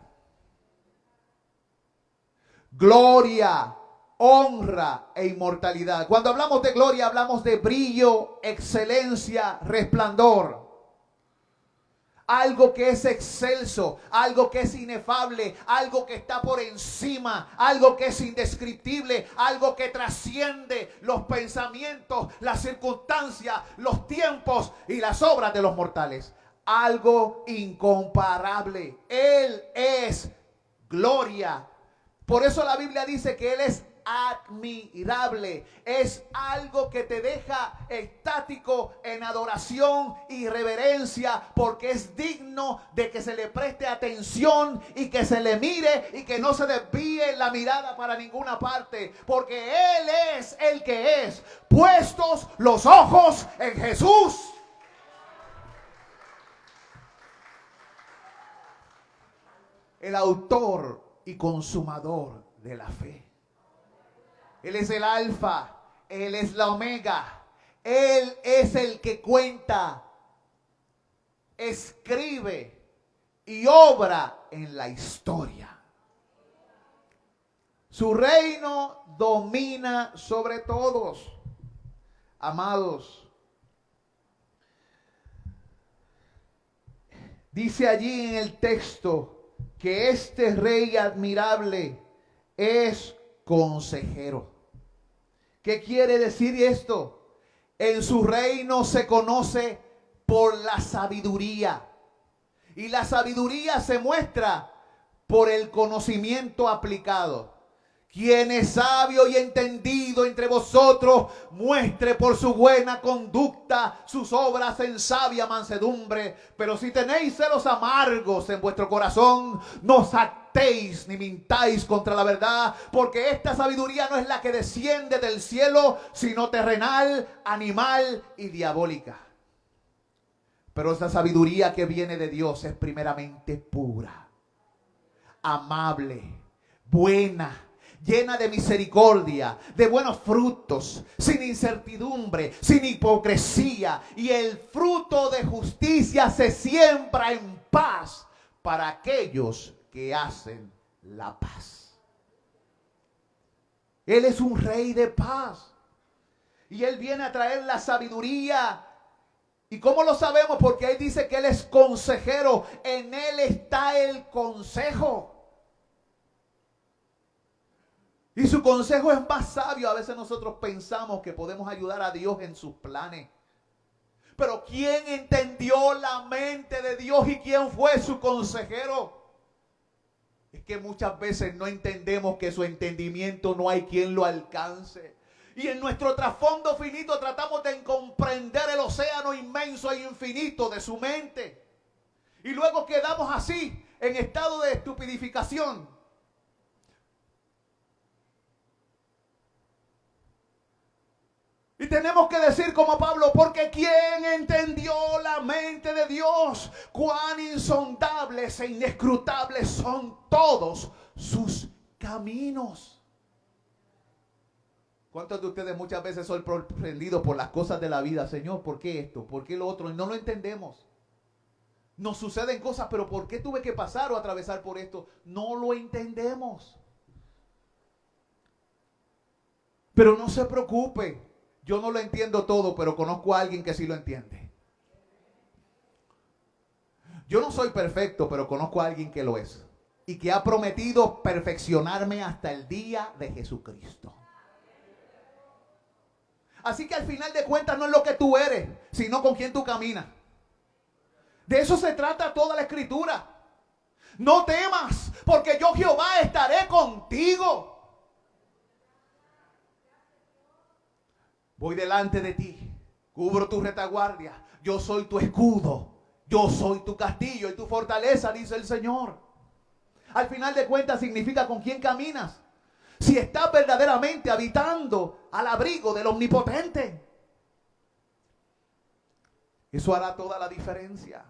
A: Gloria, honra e inmortalidad. Cuando hablamos de gloria, hablamos de brillo, excelencia, resplandor. Algo que es excelso, algo que es inefable, algo que está por encima, algo que es indescriptible, algo que trasciende los pensamientos, las circunstancias, los tiempos y las obras de los mortales. Algo incomparable. Él es gloria. Por eso la Biblia dice que Él es admirable. Es algo que te deja estático en adoración y reverencia, porque es digno de que se le preste atención y que se le mire y que no se desvíe la mirada para ninguna parte, porque Él es el que es. Puestos los ojos en Jesús. El autor y consumador de la fe. Él es el alfa, Él es la omega, Él es el que cuenta, escribe y obra en la historia. Su reino domina sobre todos. Amados, dice allí en el texto que este rey admirable es consejero. ¿Qué quiere decir esto? En su reino se conoce por la sabiduría. Y la sabiduría se muestra por el conocimiento aplicado. Quien es sabio y entendido entre vosotros, muestre por su buena conducta sus obras en sabia mansedumbre. Pero si tenéis celos amargos en vuestro corazón, no os jactéis ni mintáis contra la verdad, porque esta sabiduría no es la que desciende del cielo, sino terrenal, animal y diabólica. Pero esta sabiduría que viene de Dios es primeramente pura, amable, buena, llena de misericordia, de buenos frutos, sin incertidumbre, sin hipocresía. Y el fruto de justicia se siembra en paz para aquellos que hacen la paz. Él es un rey de paz. Y Él viene a traer la sabiduría. ¿Y cómo lo sabemos? Porque ahí dice que Él es consejero. En Él está el consejo. Y su consejo es más sabio. A veces nosotros pensamos que podemos ayudar a Dios en sus planes. Pero ¿quién entendió la mente de Dios y quién fue su consejero? Es que muchas veces no entendemos que su entendimiento no hay quien lo alcance. Y en nuestro trasfondo finito tratamos de comprender el océano inmenso e infinito de su mente. Y luego quedamos así, en estado de estupidificación. Y tenemos que decir como Pablo, porque ¿quién entendió la mente de Dios? Cuán insondables e inescrutables son todos sus caminos. ¿Cuántos de ustedes muchas veces son sorprendidos por las cosas de la vida? Señor, ¿por qué esto? ¿Por qué lo otro? Y no lo entendemos. Nos suceden cosas, pero ¿por qué tuve que pasar o atravesar por esto? No lo entendemos. Pero no se preocupe. Yo no lo entiendo todo, pero conozco a alguien que sí lo entiende. Yo no soy perfecto, pero conozco a alguien que lo es. Y que ha prometido perfeccionarme hasta el día de Jesucristo. Así que al final de cuentas no es lo que tú eres, sino con quién tú caminas. De eso se trata toda la Escritura. No temas, porque yo Jehová estaré contigo. Voy delante de ti, cubro tu retaguardia, yo soy tu escudo, yo soy tu castillo y tu fortaleza, dice el Señor. Al final de cuentas significa con quién caminas. Si estás verdaderamente habitando al abrigo del Omnipotente, eso hará toda la diferencia.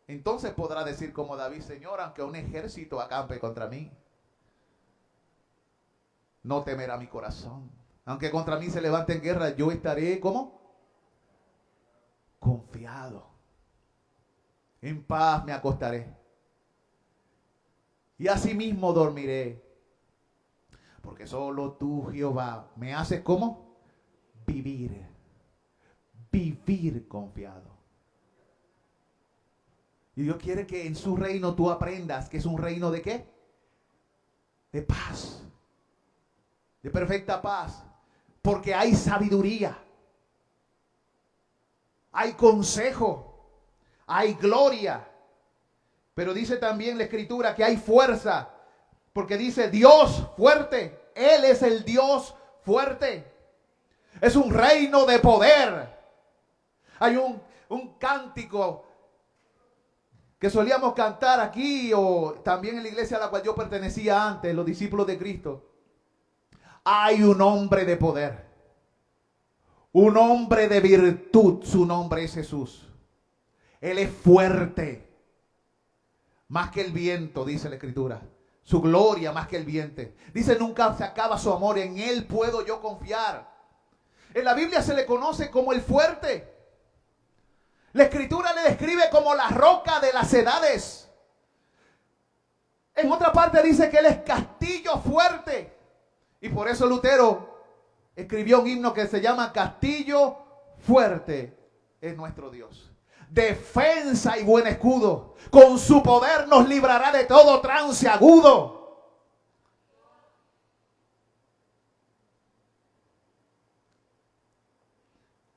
A: Entonces podrá decir como David, Señor, aunque un ejército acampe contra mí, no temerá mi corazón. Aunque contra mí se levante en guerra, yo estaré, ¿cómo? Confiado. En paz me acostaré. Y asimismo dormiré. Porque solo tú, Jehová, me haces, ¿cómo? Vivir. Vivir confiado. Y Dios quiere que en su reino tú aprendas que es un reino de ¿qué? De paz. De perfecta paz. Porque hay sabiduría, hay consejo, hay gloria. Pero dice también la Escritura que hay fuerza. Porque dice Dios fuerte. Él es el Dios fuerte. Es un reino de poder. Hay un cántico que solíamos cantar aquí o también en la iglesia a la cual yo pertenecía antes, los discípulos de Cristo. Hay un hombre de poder, un hombre de virtud, su nombre es Jesús. Él es fuerte, más que el viento, dice la Escritura. Su gloria más que el viento. Dice, nunca se acaba su amor, en Él puedo yo confiar. En la Biblia se le conoce como el fuerte. La Escritura le describe como la roca de las edades. En otra parte dice que Él es castillo fuerte. Y por eso Lutero escribió un himno que se llama Castillo fuerte es nuestro Dios. Defensa y buen escudo. Con su poder nos librará de todo trance agudo.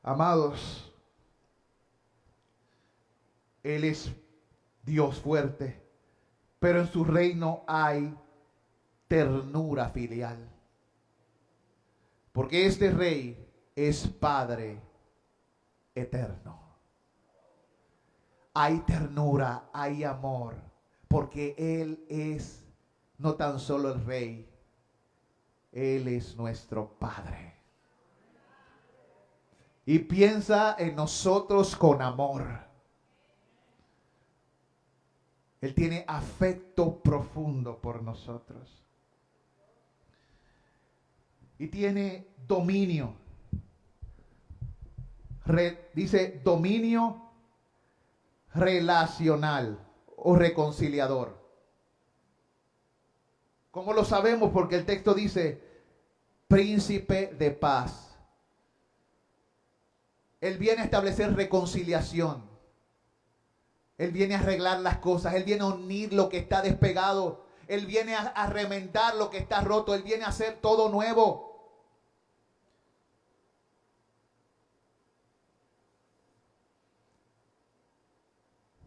A: Amados, Él es Dios fuerte, pero en su reino hay ternura filial. Porque este rey es Padre eterno. Hay ternura, hay amor, porque Él es no tan solo el rey, Él es nuestro Padre. Y piensa en nosotros con amor. Él tiene afecto profundo por nosotros. Y tiene dominio. Dice dominio relacional o reconciliador. ¿Cómo lo sabemos? Porque el texto dice príncipe de paz. Él viene a establecer reconciliación. Él viene a arreglar las cosas. Él viene a unir lo que está despegado. Él viene a remendar lo que está roto. Él viene a hacer todo nuevo.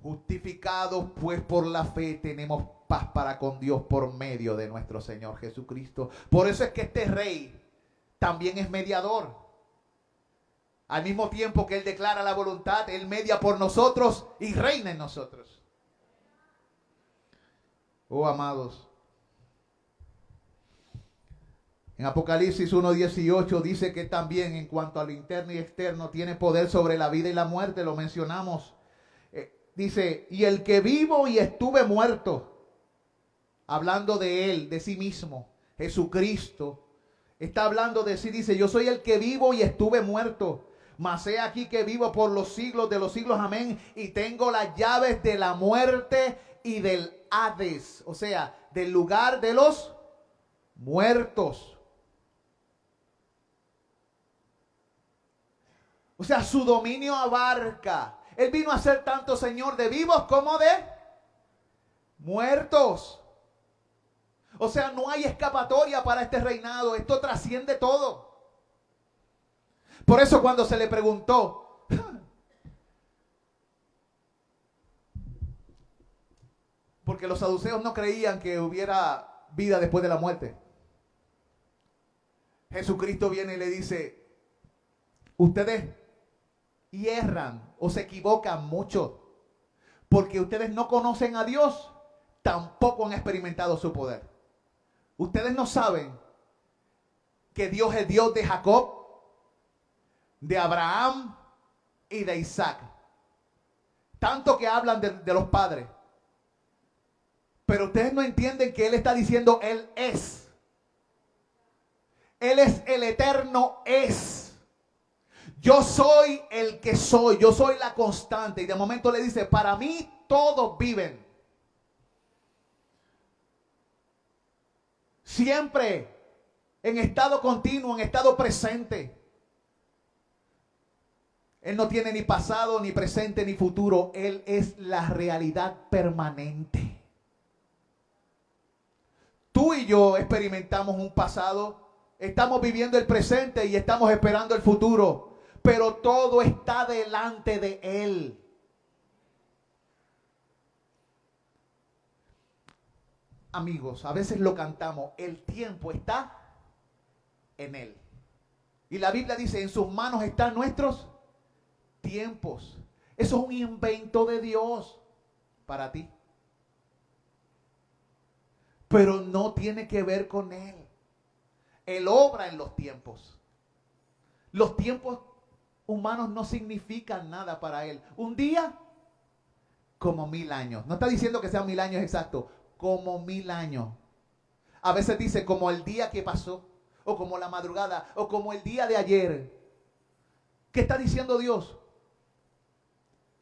A: Justificados pues por la fe tenemos paz para con Dios por medio de nuestro Señor Jesucristo. Por eso es que este rey también es mediador. Al mismo tiempo que Él declara la voluntad, Él media por nosotros y reina en nosotros. Oh, amados. En Apocalipsis 1:18 dice que también en cuanto a lo interno y externo tiene poder sobre la vida y la muerte, lo mencionamos. Dice, y el que vivo y estuve muerto, hablando de él, de sí mismo, Jesucristo, está hablando de sí, dice, yo soy el que vivo y estuve muerto, mas he aquí que vivo por los siglos de los siglos, amén, y tengo las llaves de la muerte y del Hades, o sea, del lugar de los muertos. O sea, su dominio abarca. Él vino a ser tanto Señor de vivos como de muertos. O sea, no hay escapatoria para este reinado. Esto trasciende todo. Por eso cuando se le preguntó, porque los saduceos no creían que hubiera vida después de la muerte. Jesucristo viene y le dice, ustedes hierran o se equivocan mucho, porque ustedes no conocen a Dios, tampoco han experimentado su poder. Ustedes no saben que Dios es Dios de Jacob, de Abraham y de Isaac. Tanto que hablan de los padres. Pero ustedes no entienden que Él está diciendo, Él es. Él es el eterno es. Yo soy el que soy, yo soy la constante. Y de momento le dice, para mí todos viven. Siempre en estado continuo, en estado presente. Él no tiene ni pasado, ni presente, ni futuro. Él es la realidad permanente. Tú y yo experimentamos un pasado, estamos viviendo el presente y estamos esperando el futuro. Pero todo está delante de Él. Amigos, a veces lo cantamos, el tiempo está en Él. Y la Biblia dice, en sus manos están nuestros tiempos. Eso es un invento de Dios para ti. Pero no tiene que ver con Él. Él obra en los tiempos. Los tiempos humanos no significan nada para Él. Un día, como 1000 años. No está diciendo que sean 1000 años exactos, como 1000 años. A veces dice como el día que pasó, o como la madrugada, o como el día de ayer. ¿Qué está diciendo Dios?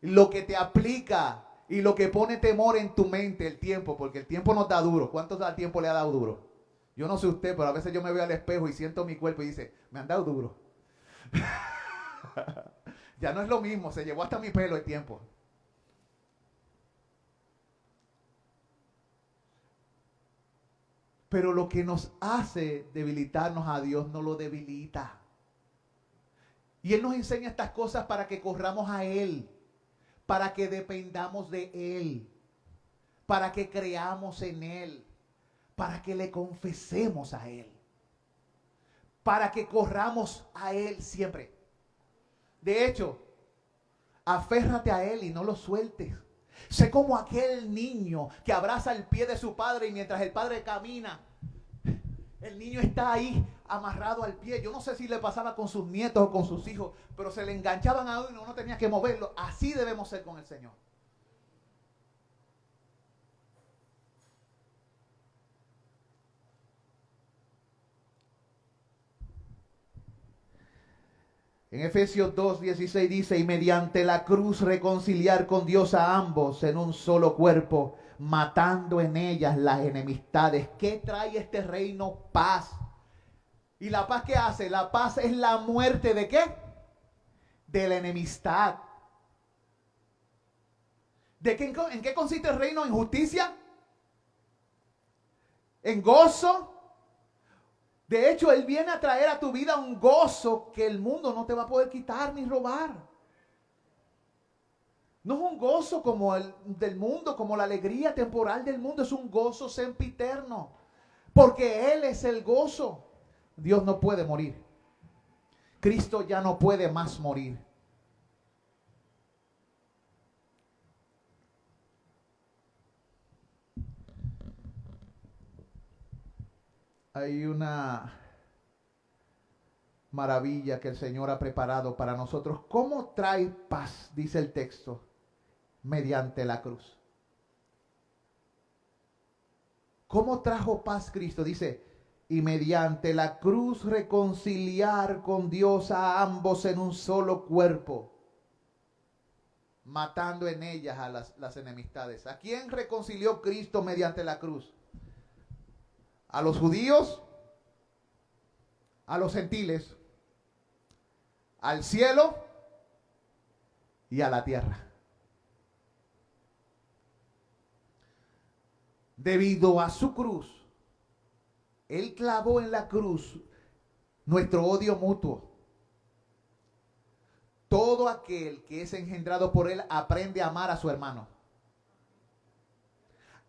A: Lo que te aplica y lo que pone temor en tu mente, el tiempo, porque el tiempo nos da duro. ¿Cuántos al tiempo le ha dado duro? Yo no sé usted, pero a veces yo me veo al espejo y siento mi cuerpo y dice, me han dado duro. Ya no es lo mismo, se llevó hasta mi pelo el tiempo. Pero lo que nos hace debilitarnos a Dios no lo debilita. Y Él nos enseña estas cosas para que corramos a Él, para que dependamos de Él, para que creamos en Él, para que le confesemos a Él, para que corramos a Él siempre. De hecho, aférrate a Él y no lo sueltes. Sé como aquel niño que abraza el pie de su padre y mientras el padre camina, el niño está ahí amarrado al pie. Yo no sé si le pasaba con sus nietos o con sus hijos, pero se le enganchaban a uno y uno tenía que moverlo. Así debemos ser con el Señor. En Efesios 2:16 dice, y mediante la cruz reconciliar con Dios a ambos en un solo cuerpo, matando en ellas las enemistades. ¿Qué trae este reino? Paz. ¿Y la paz qué hace? La paz es la muerte ¿de qué? De la enemistad. ¿En qué consiste el reino? ¿En justicia? ¿En gozo? De hecho, Él viene a traer a tu vida un gozo que el mundo no te va a poder quitar ni robar. No es un gozo como el del mundo, como la alegría temporal del mundo. Es un gozo sempiterno. Porque Él es el gozo. Dios no puede morir. Cristo ya no puede más morir. Hay una maravilla que el Señor ha preparado para nosotros. ¿Cómo trae paz? Dice el texto, mediante la cruz. ¿Cómo trajo paz Cristo? Dice, y mediante la cruz reconciliar con Dios a ambos en un solo cuerpo, matando en ellas a las enemistades. ¿A quién reconcilió Cristo mediante la cruz? ¿A los judíos? ¿A los gentiles? ¿Al cielo? Y a la tierra. Debido a su cruz, Él clavó en la cruz nuestro odio mutuo. Todo aquel que es engendrado por Él aprende a amar a su hermano.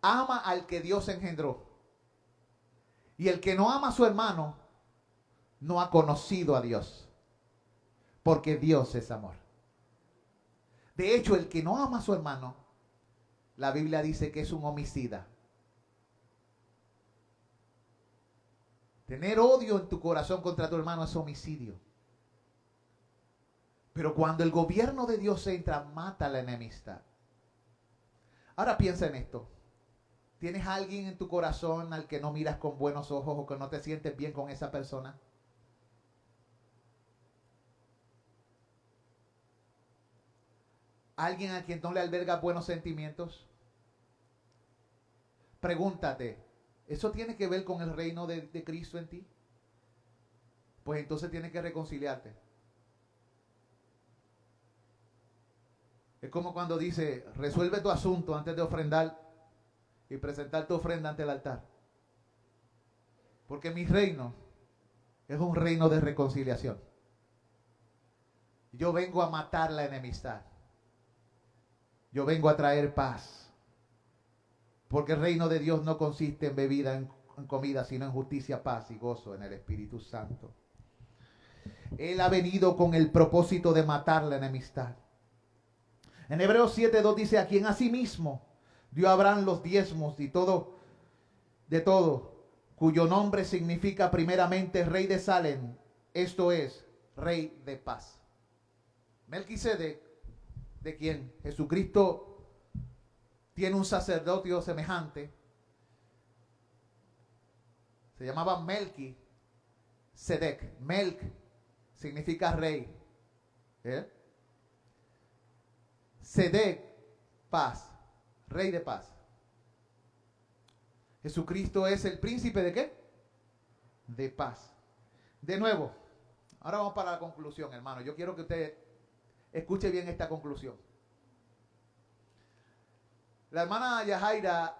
A: Ama al que Dios engendró. Y el que no ama a su hermano no ha conocido a Dios, porque Dios es amor. De hecho, el que no ama a su hermano, la Biblia dice que es un homicida. Tener odio en tu corazón contra tu hermano es homicidio. Pero cuando el gobierno de Dios entra, mata la enemistad. Ahora piensa en esto. ¿Tienes a alguien en tu corazón al que no miras con buenos ojos o que no te sientes bien con esa persona? ¿Alguien a quien no le alberga buenos sentimientos? Pregúntate, ¿eso tiene que ver con el reino de Cristo en ti? Pues entonces tienes que reconciliarte. Es como cuando dice, resuelve tu asunto antes de ofrendar y presentar tu ofrenda ante el altar. Porque mi reino es un reino de reconciliación. Yo vengo a matar la enemistad. Yo vengo a traer paz. Porque el reino de Dios no consiste en bebida, en comida, sino en justicia, paz y gozo en el Espíritu Santo. Él ha venido con el propósito de matar la enemistad. En Hebreos 7:2 dice, a quien asimismo dio a Abraham los diezmos y todo, de todo, cuyo nombre significa primeramente rey de Salem, esto es, rey de paz. Melquisedec, de quien Jesucristo tiene un sacerdocio semejante, se llamaba Melquisedec. Melc significa rey. Sedec, paz, rey de paz. Jesucristo es el príncipe de ¿qué? De paz. De nuevo, ahora vamos para la conclusión, hermano. Yo quiero que usted escuche bien esta conclusión. La hermana Yajaira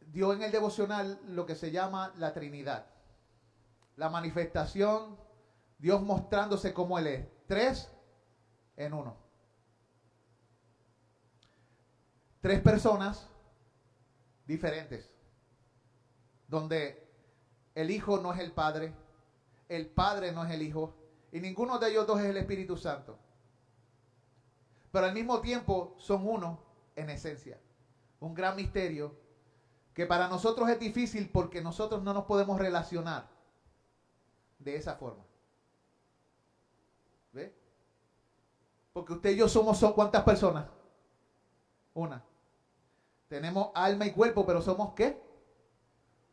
A: dio en el devocional lo que se llama la Trinidad. La manifestación, Dios mostrándose como Él es. 3 en 1. 3 personas diferentes, donde el Hijo no es el Padre no es el Hijo, y ninguno de ellos dos es el Espíritu Santo. Pero al mismo tiempo son uno en esencia. Un gran misterio que para nosotros es difícil porque nosotros no nos podemos relacionar de esa forma. ¿Ve? Porque usted y yo somos ¿cuántas personas? Una. Tenemos alma y cuerpo, pero somos ¿qué?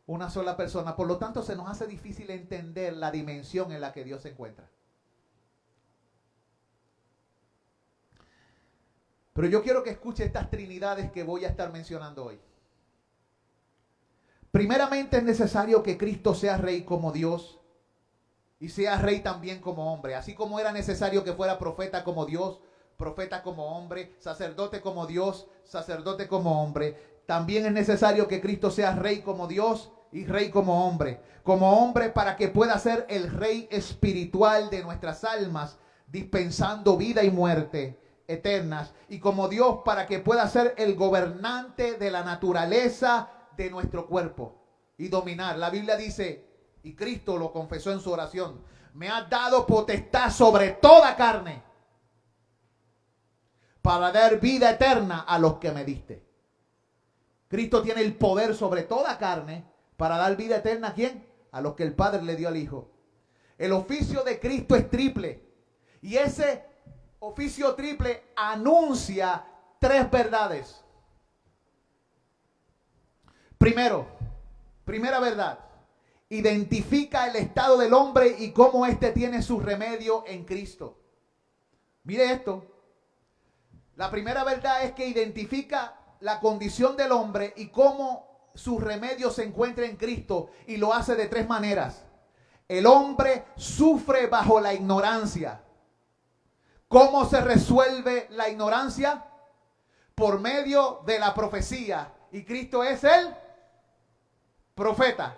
A: Una sola persona. Por lo tanto, se nos hace difícil entender la dimensión en la que Dios se encuentra. Pero yo quiero que escuche estas trinidades que voy a estar mencionando hoy. Primeramente es necesario que Cristo sea rey como Dios y sea rey también como hombre. Así como era necesario que fuera profeta como Dios, profeta como hombre, sacerdote como Dios, sacerdote como hombre. También es necesario que Cristo sea rey como Dios y rey como hombre. Como hombre para que pueda ser el rey espiritual de nuestras almas, dispensando vida y muerte eternas. Y como Dios para que pueda ser el gobernante de la naturaleza de nuestro cuerpo y dominar. La Biblia dice, y Cristo lo confesó en su oración, me has dado potestad sobre toda carne, para dar vida eterna a los que me diste. Cristo tiene el poder sobre toda carne para dar vida eterna ¿a quién? A los que el Padre le dio al Hijo. El oficio de Cristo es triple. Y ese oficio triple anuncia tres verdades. Primera verdad, identifica el estado del hombre y cómo éste tiene su remedio en Cristo. Mire esto. La primera verdad es que identifica la condición del hombre y cómo su remedio se encuentra en Cristo, y lo hace de tres maneras. El hombre sufre bajo la ignorancia. ¿Cómo se resuelve la ignorancia? Por medio de la profecía. Y Cristo es el profeta.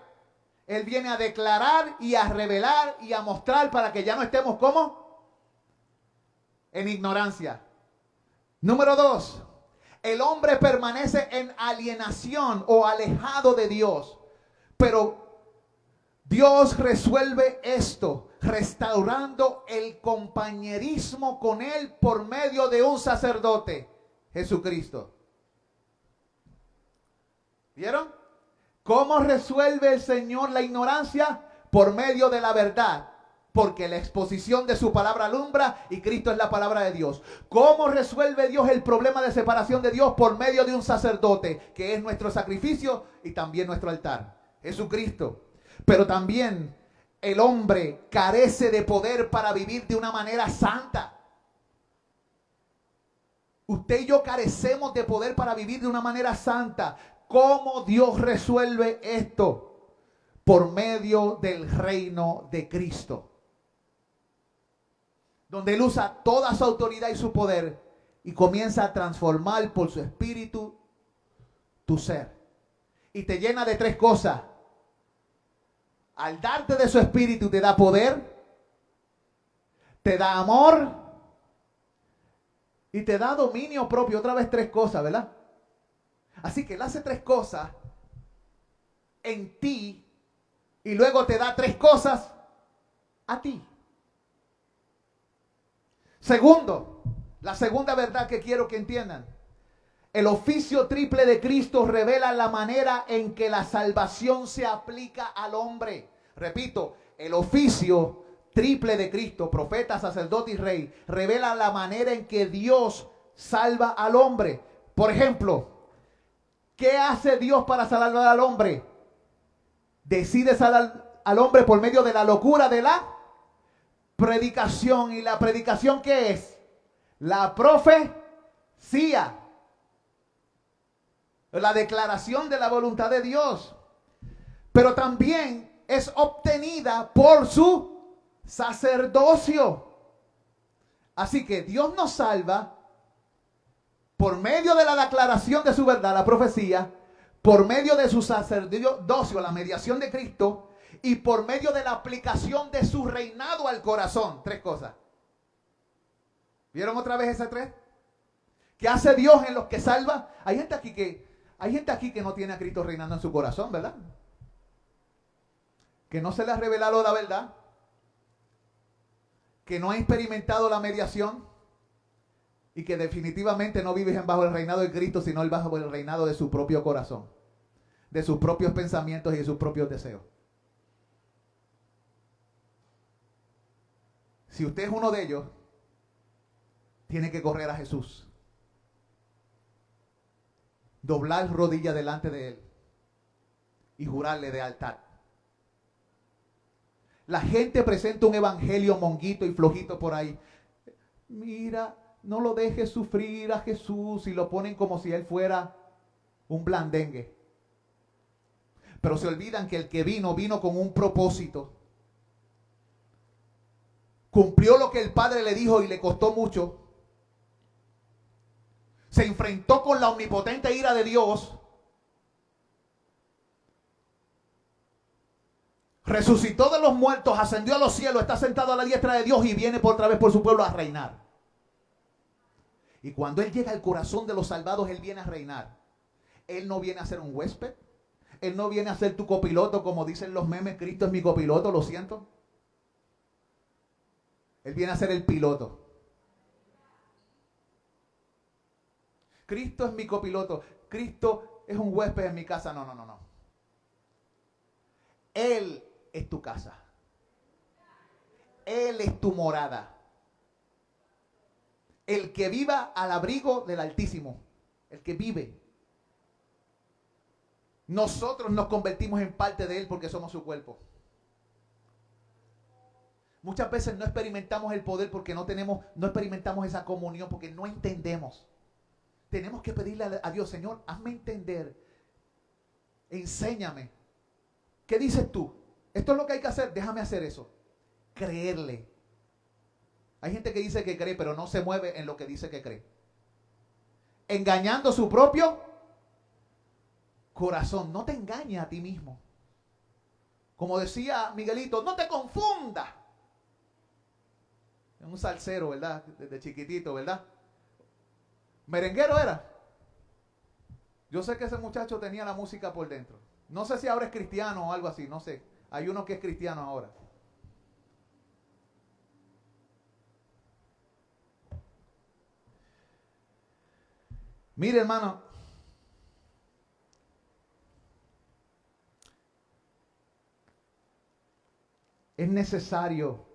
A: Él viene a declarar y a revelar y a mostrar para que ya no estemos como en ignorancia. Número 2, el hombre permanece en alienación o alejado de Dios. Pero Dios resuelve esto restaurando el compañerismo con Él por medio de un sacerdote, Jesucristo. ¿Vieron? ¿Cómo resuelve el Señor la ignorancia? Por medio de la verdad. Porque la exposición de su palabra alumbra y Cristo es la palabra de Dios. ¿Cómo resuelve Dios el problema de separación de Dios? Por medio de un sacerdote, que es nuestro sacrificio y también nuestro altar, Jesucristo. Pero también el hombre carece de poder para vivir de una manera santa. Usted y yo carecemos de poder para vivir de una manera santa. ¿Cómo Dios resuelve esto? Por medio del reino de Cristo, donde Él usa toda su autoridad y su poder y comienza a transformar por su espíritu tu ser. Y te llena de tres cosas. Al darte de su espíritu te da poder, te da amor y te da dominio propio. Otra vez tres cosas, ¿verdad? Así que Él hace tres cosas en ti y luego te da tres cosas a ti. Segundo, la segunda verdad que quiero que entiendan. El oficio triple de Cristo revela la manera en que la salvación se aplica al hombre. Repito, el oficio triple de Cristo, profeta, sacerdote y rey, revela la manera en que Dios salva al hombre. Por ejemplo, ¿qué hace Dios para salvar al hombre? Decide salvar al hombre por medio de la locura de la predicación. ¿Y la predicación qué es? La profecía. La declaración de la voluntad de Dios. Pero también es obtenida por su sacerdocio. Así que Dios nos salva por medio de la declaración de su verdad, la profecía, por medio de su sacerdocio, la mediación de Cristo, y por medio de la aplicación de su reinado al corazón. Tres cosas. ¿Vieron otra vez esas tres? ¿Qué hace Dios en los que salva? Hay gente aquí que no tiene a Cristo reinando en su corazón, ¿verdad? Que no se le ha revelado la verdad, que no ha experimentado la mediación y que definitivamente no viven bajo el reinado de Cristo, sino bajo el reinado de su propio corazón, de sus propios pensamientos y de sus propios deseos. Si usted es uno de ellos, tiene que correr a Jesús, doblar rodilla delante de Él y jurarle lealtad. La gente presenta un evangelio monguito y flojito por ahí. Mira, no lo dejes sufrir a Jesús, y lo ponen como si Él fuera un blandengue. Pero se olvidan que el que vino con un propósito. Cumplió lo que el Padre le dijo y le costó mucho. Se enfrentó con la omnipotente ira de Dios. Resucitó de los muertos, ascendió a los cielos, está sentado a la diestra de Dios y viene por otra vez por su pueblo a reinar. Y cuando Él llega al corazón de los salvados, Él viene a reinar. Él no viene a ser un huésped. Él no viene a ser tu copiloto, como dicen los memes. Cristo es mi copiloto, lo siento. Él viene a ser el piloto. Cristo es mi copiloto. Cristo es un huésped en mi casa. No, no, no, no. Él es tu casa. Él es tu morada. El que viva al abrigo del Altísimo, el que vive. Nosotros nos convertimos en parte de Él porque somos su cuerpo. Muchas veces no experimentamos el poder porque no experimentamos esa comunión, porque no entendemos. Tenemos que pedirle a Dios, Señor, hazme entender, enséñame. ¿Qué dices tú? Esto es lo que hay que hacer, déjame hacer eso. Creerle. Hay gente que dice que cree, pero no se mueve en lo que dice que cree. Engañando su propio corazón. No te engañes a ti mismo. Como decía Miguelito, no te confundas. Un salsero, ¿verdad? Desde chiquitito, ¿verdad? Merenguero era. Yo sé que ese muchacho tenía la música por dentro. No sé si ahora es cristiano o algo así, no sé. Hay uno que es cristiano ahora. Mire, hermano. Es necesario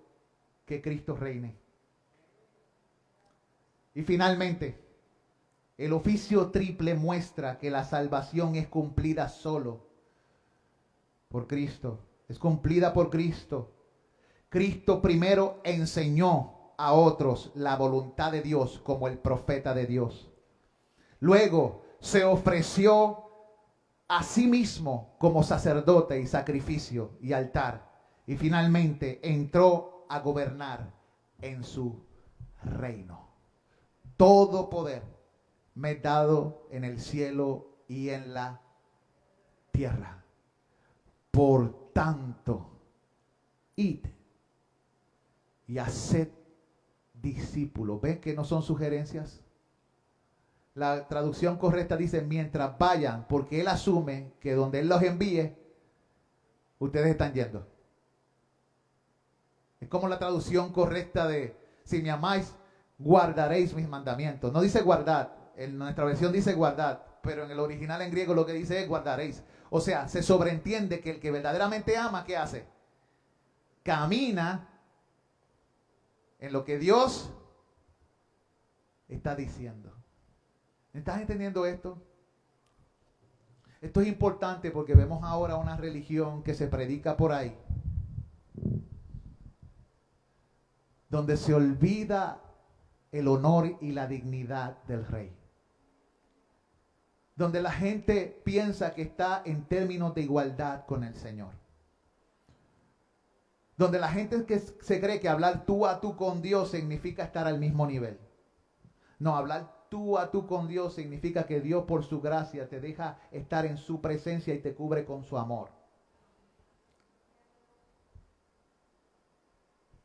A: que Cristo reine. Y finalmente, el oficio triple muestra que la salvación es cumplida solo por Cristo. Es cumplida por Cristo. Cristo primero enseñó a otros la voluntad de Dios como el profeta de Dios. Luego se ofreció a sí mismo como sacerdote y sacrificio y altar. Y finalmente entró a gobernar en su reino. Todo poder me es dado en el cielo y en la tierra. Por tanto, id y haced discípulos. ¿Ven que no son sugerencias? La traducción correcta dice mientras vayan, porque Él asume que donde Él los envíe, ustedes están yendo. Es como la traducción correcta de si me amáis, guardaréis mis mandamientos. No dice guardad, en nuestra versión dice guardad, pero en el original en griego lo que dice es guardaréis. O sea, se sobreentiende que el que verdaderamente ama, ¿qué hace? Camina en lo que Dios está diciendo. ¿Estás entendiendo esto? Esto es importante porque vemos ahora una religión que se predica por ahí, donde se olvida el honor y la dignidad del rey. Donde la gente piensa que está en términos de igualdad con el Señor. Donde la gente que se cree que hablar tú a tú con Dios significa estar al mismo nivel. No, hablar tú a tú con Dios significa que Dios por su gracia te deja estar en su presencia y te cubre con su amor.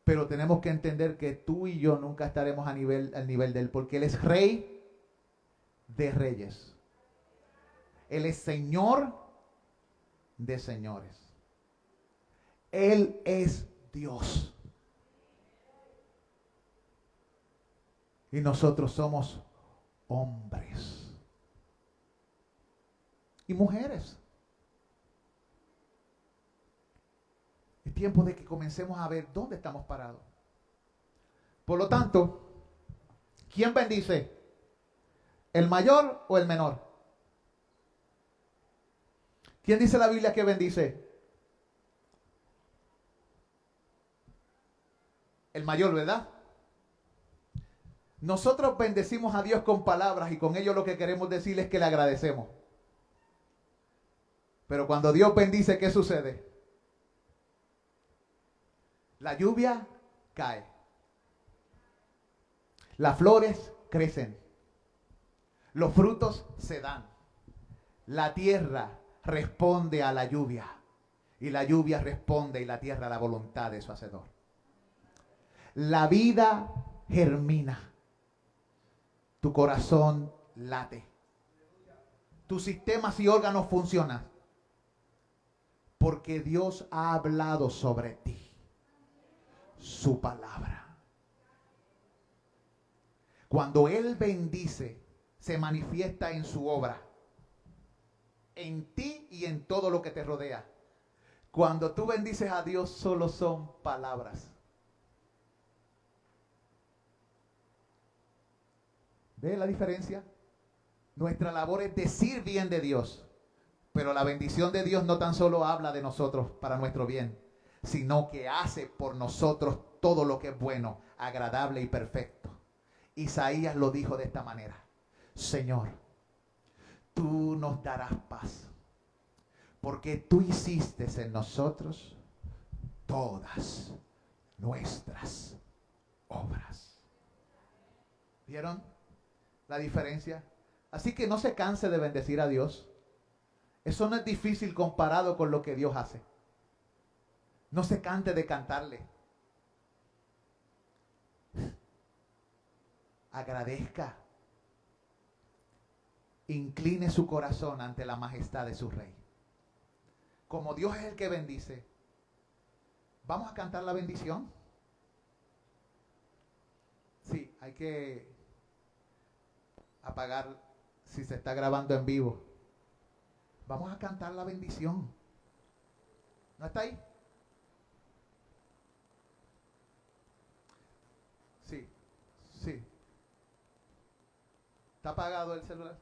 A: Pero tenemos que entender que tú y yo nunca estaremos al nivel de Él, porque Él es Rey de reyes. Él es Señor de señores. Él es Dios. Y nosotros somos hombres y mujeres. Es tiempo de que comencemos a ver dónde estamos parados. Por lo tanto, ¿quién bendice? ¿El mayor o el menor? ¿Quién dice la Biblia que bendice? El mayor, ¿verdad? Nosotros bendecimos a Dios con palabras y con ello lo que queremos decirle es que le agradecemos. Pero cuando Dios bendice, ¿qué sucede? La lluvia cae. Las flores crecen. Los frutos se dan. La tierra responde a la lluvia. Y la lluvia responde y la tierra a la voluntad de su hacedor. La vida germina. Tu corazón late. Tus sistemas y órganos funcionan. Porque Dios ha hablado sobre ti. Su palabra. Cuando Él bendice, se manifiesta en su obra. En ti y en todo lo que te rodea. Cuando tú bendices a Dios, solo son palabras. ¿Ve la diferencia? Nuestra labor es decir bien de Dios, pero la bendición de Dios no tan solo habla de nosotros para nuestro bien, sino que hace por nosotros todo lo que es bueno, agradable y perfecto. Isaías lo dijo de esta manera: Señor, tú nos darás paz, porque tú hiciste en nosotros todas nuestras obras. ¿Vieron la diferencia? Así que no se canse de bendecir a Dios. Eso no es difícil comparado con lo que Dios hace. No se cante de cantarle. Agradezca. Incline su corazón ante la majestad de su Rey. Como Dios es el que bendice, ¿vamos a cantar la bendición? Sí, hay que apagar si se está grabando en vivo. Vamos a cantar la bendición. ¿No está ahí? Sí, sí. ¿Está apagado el celular?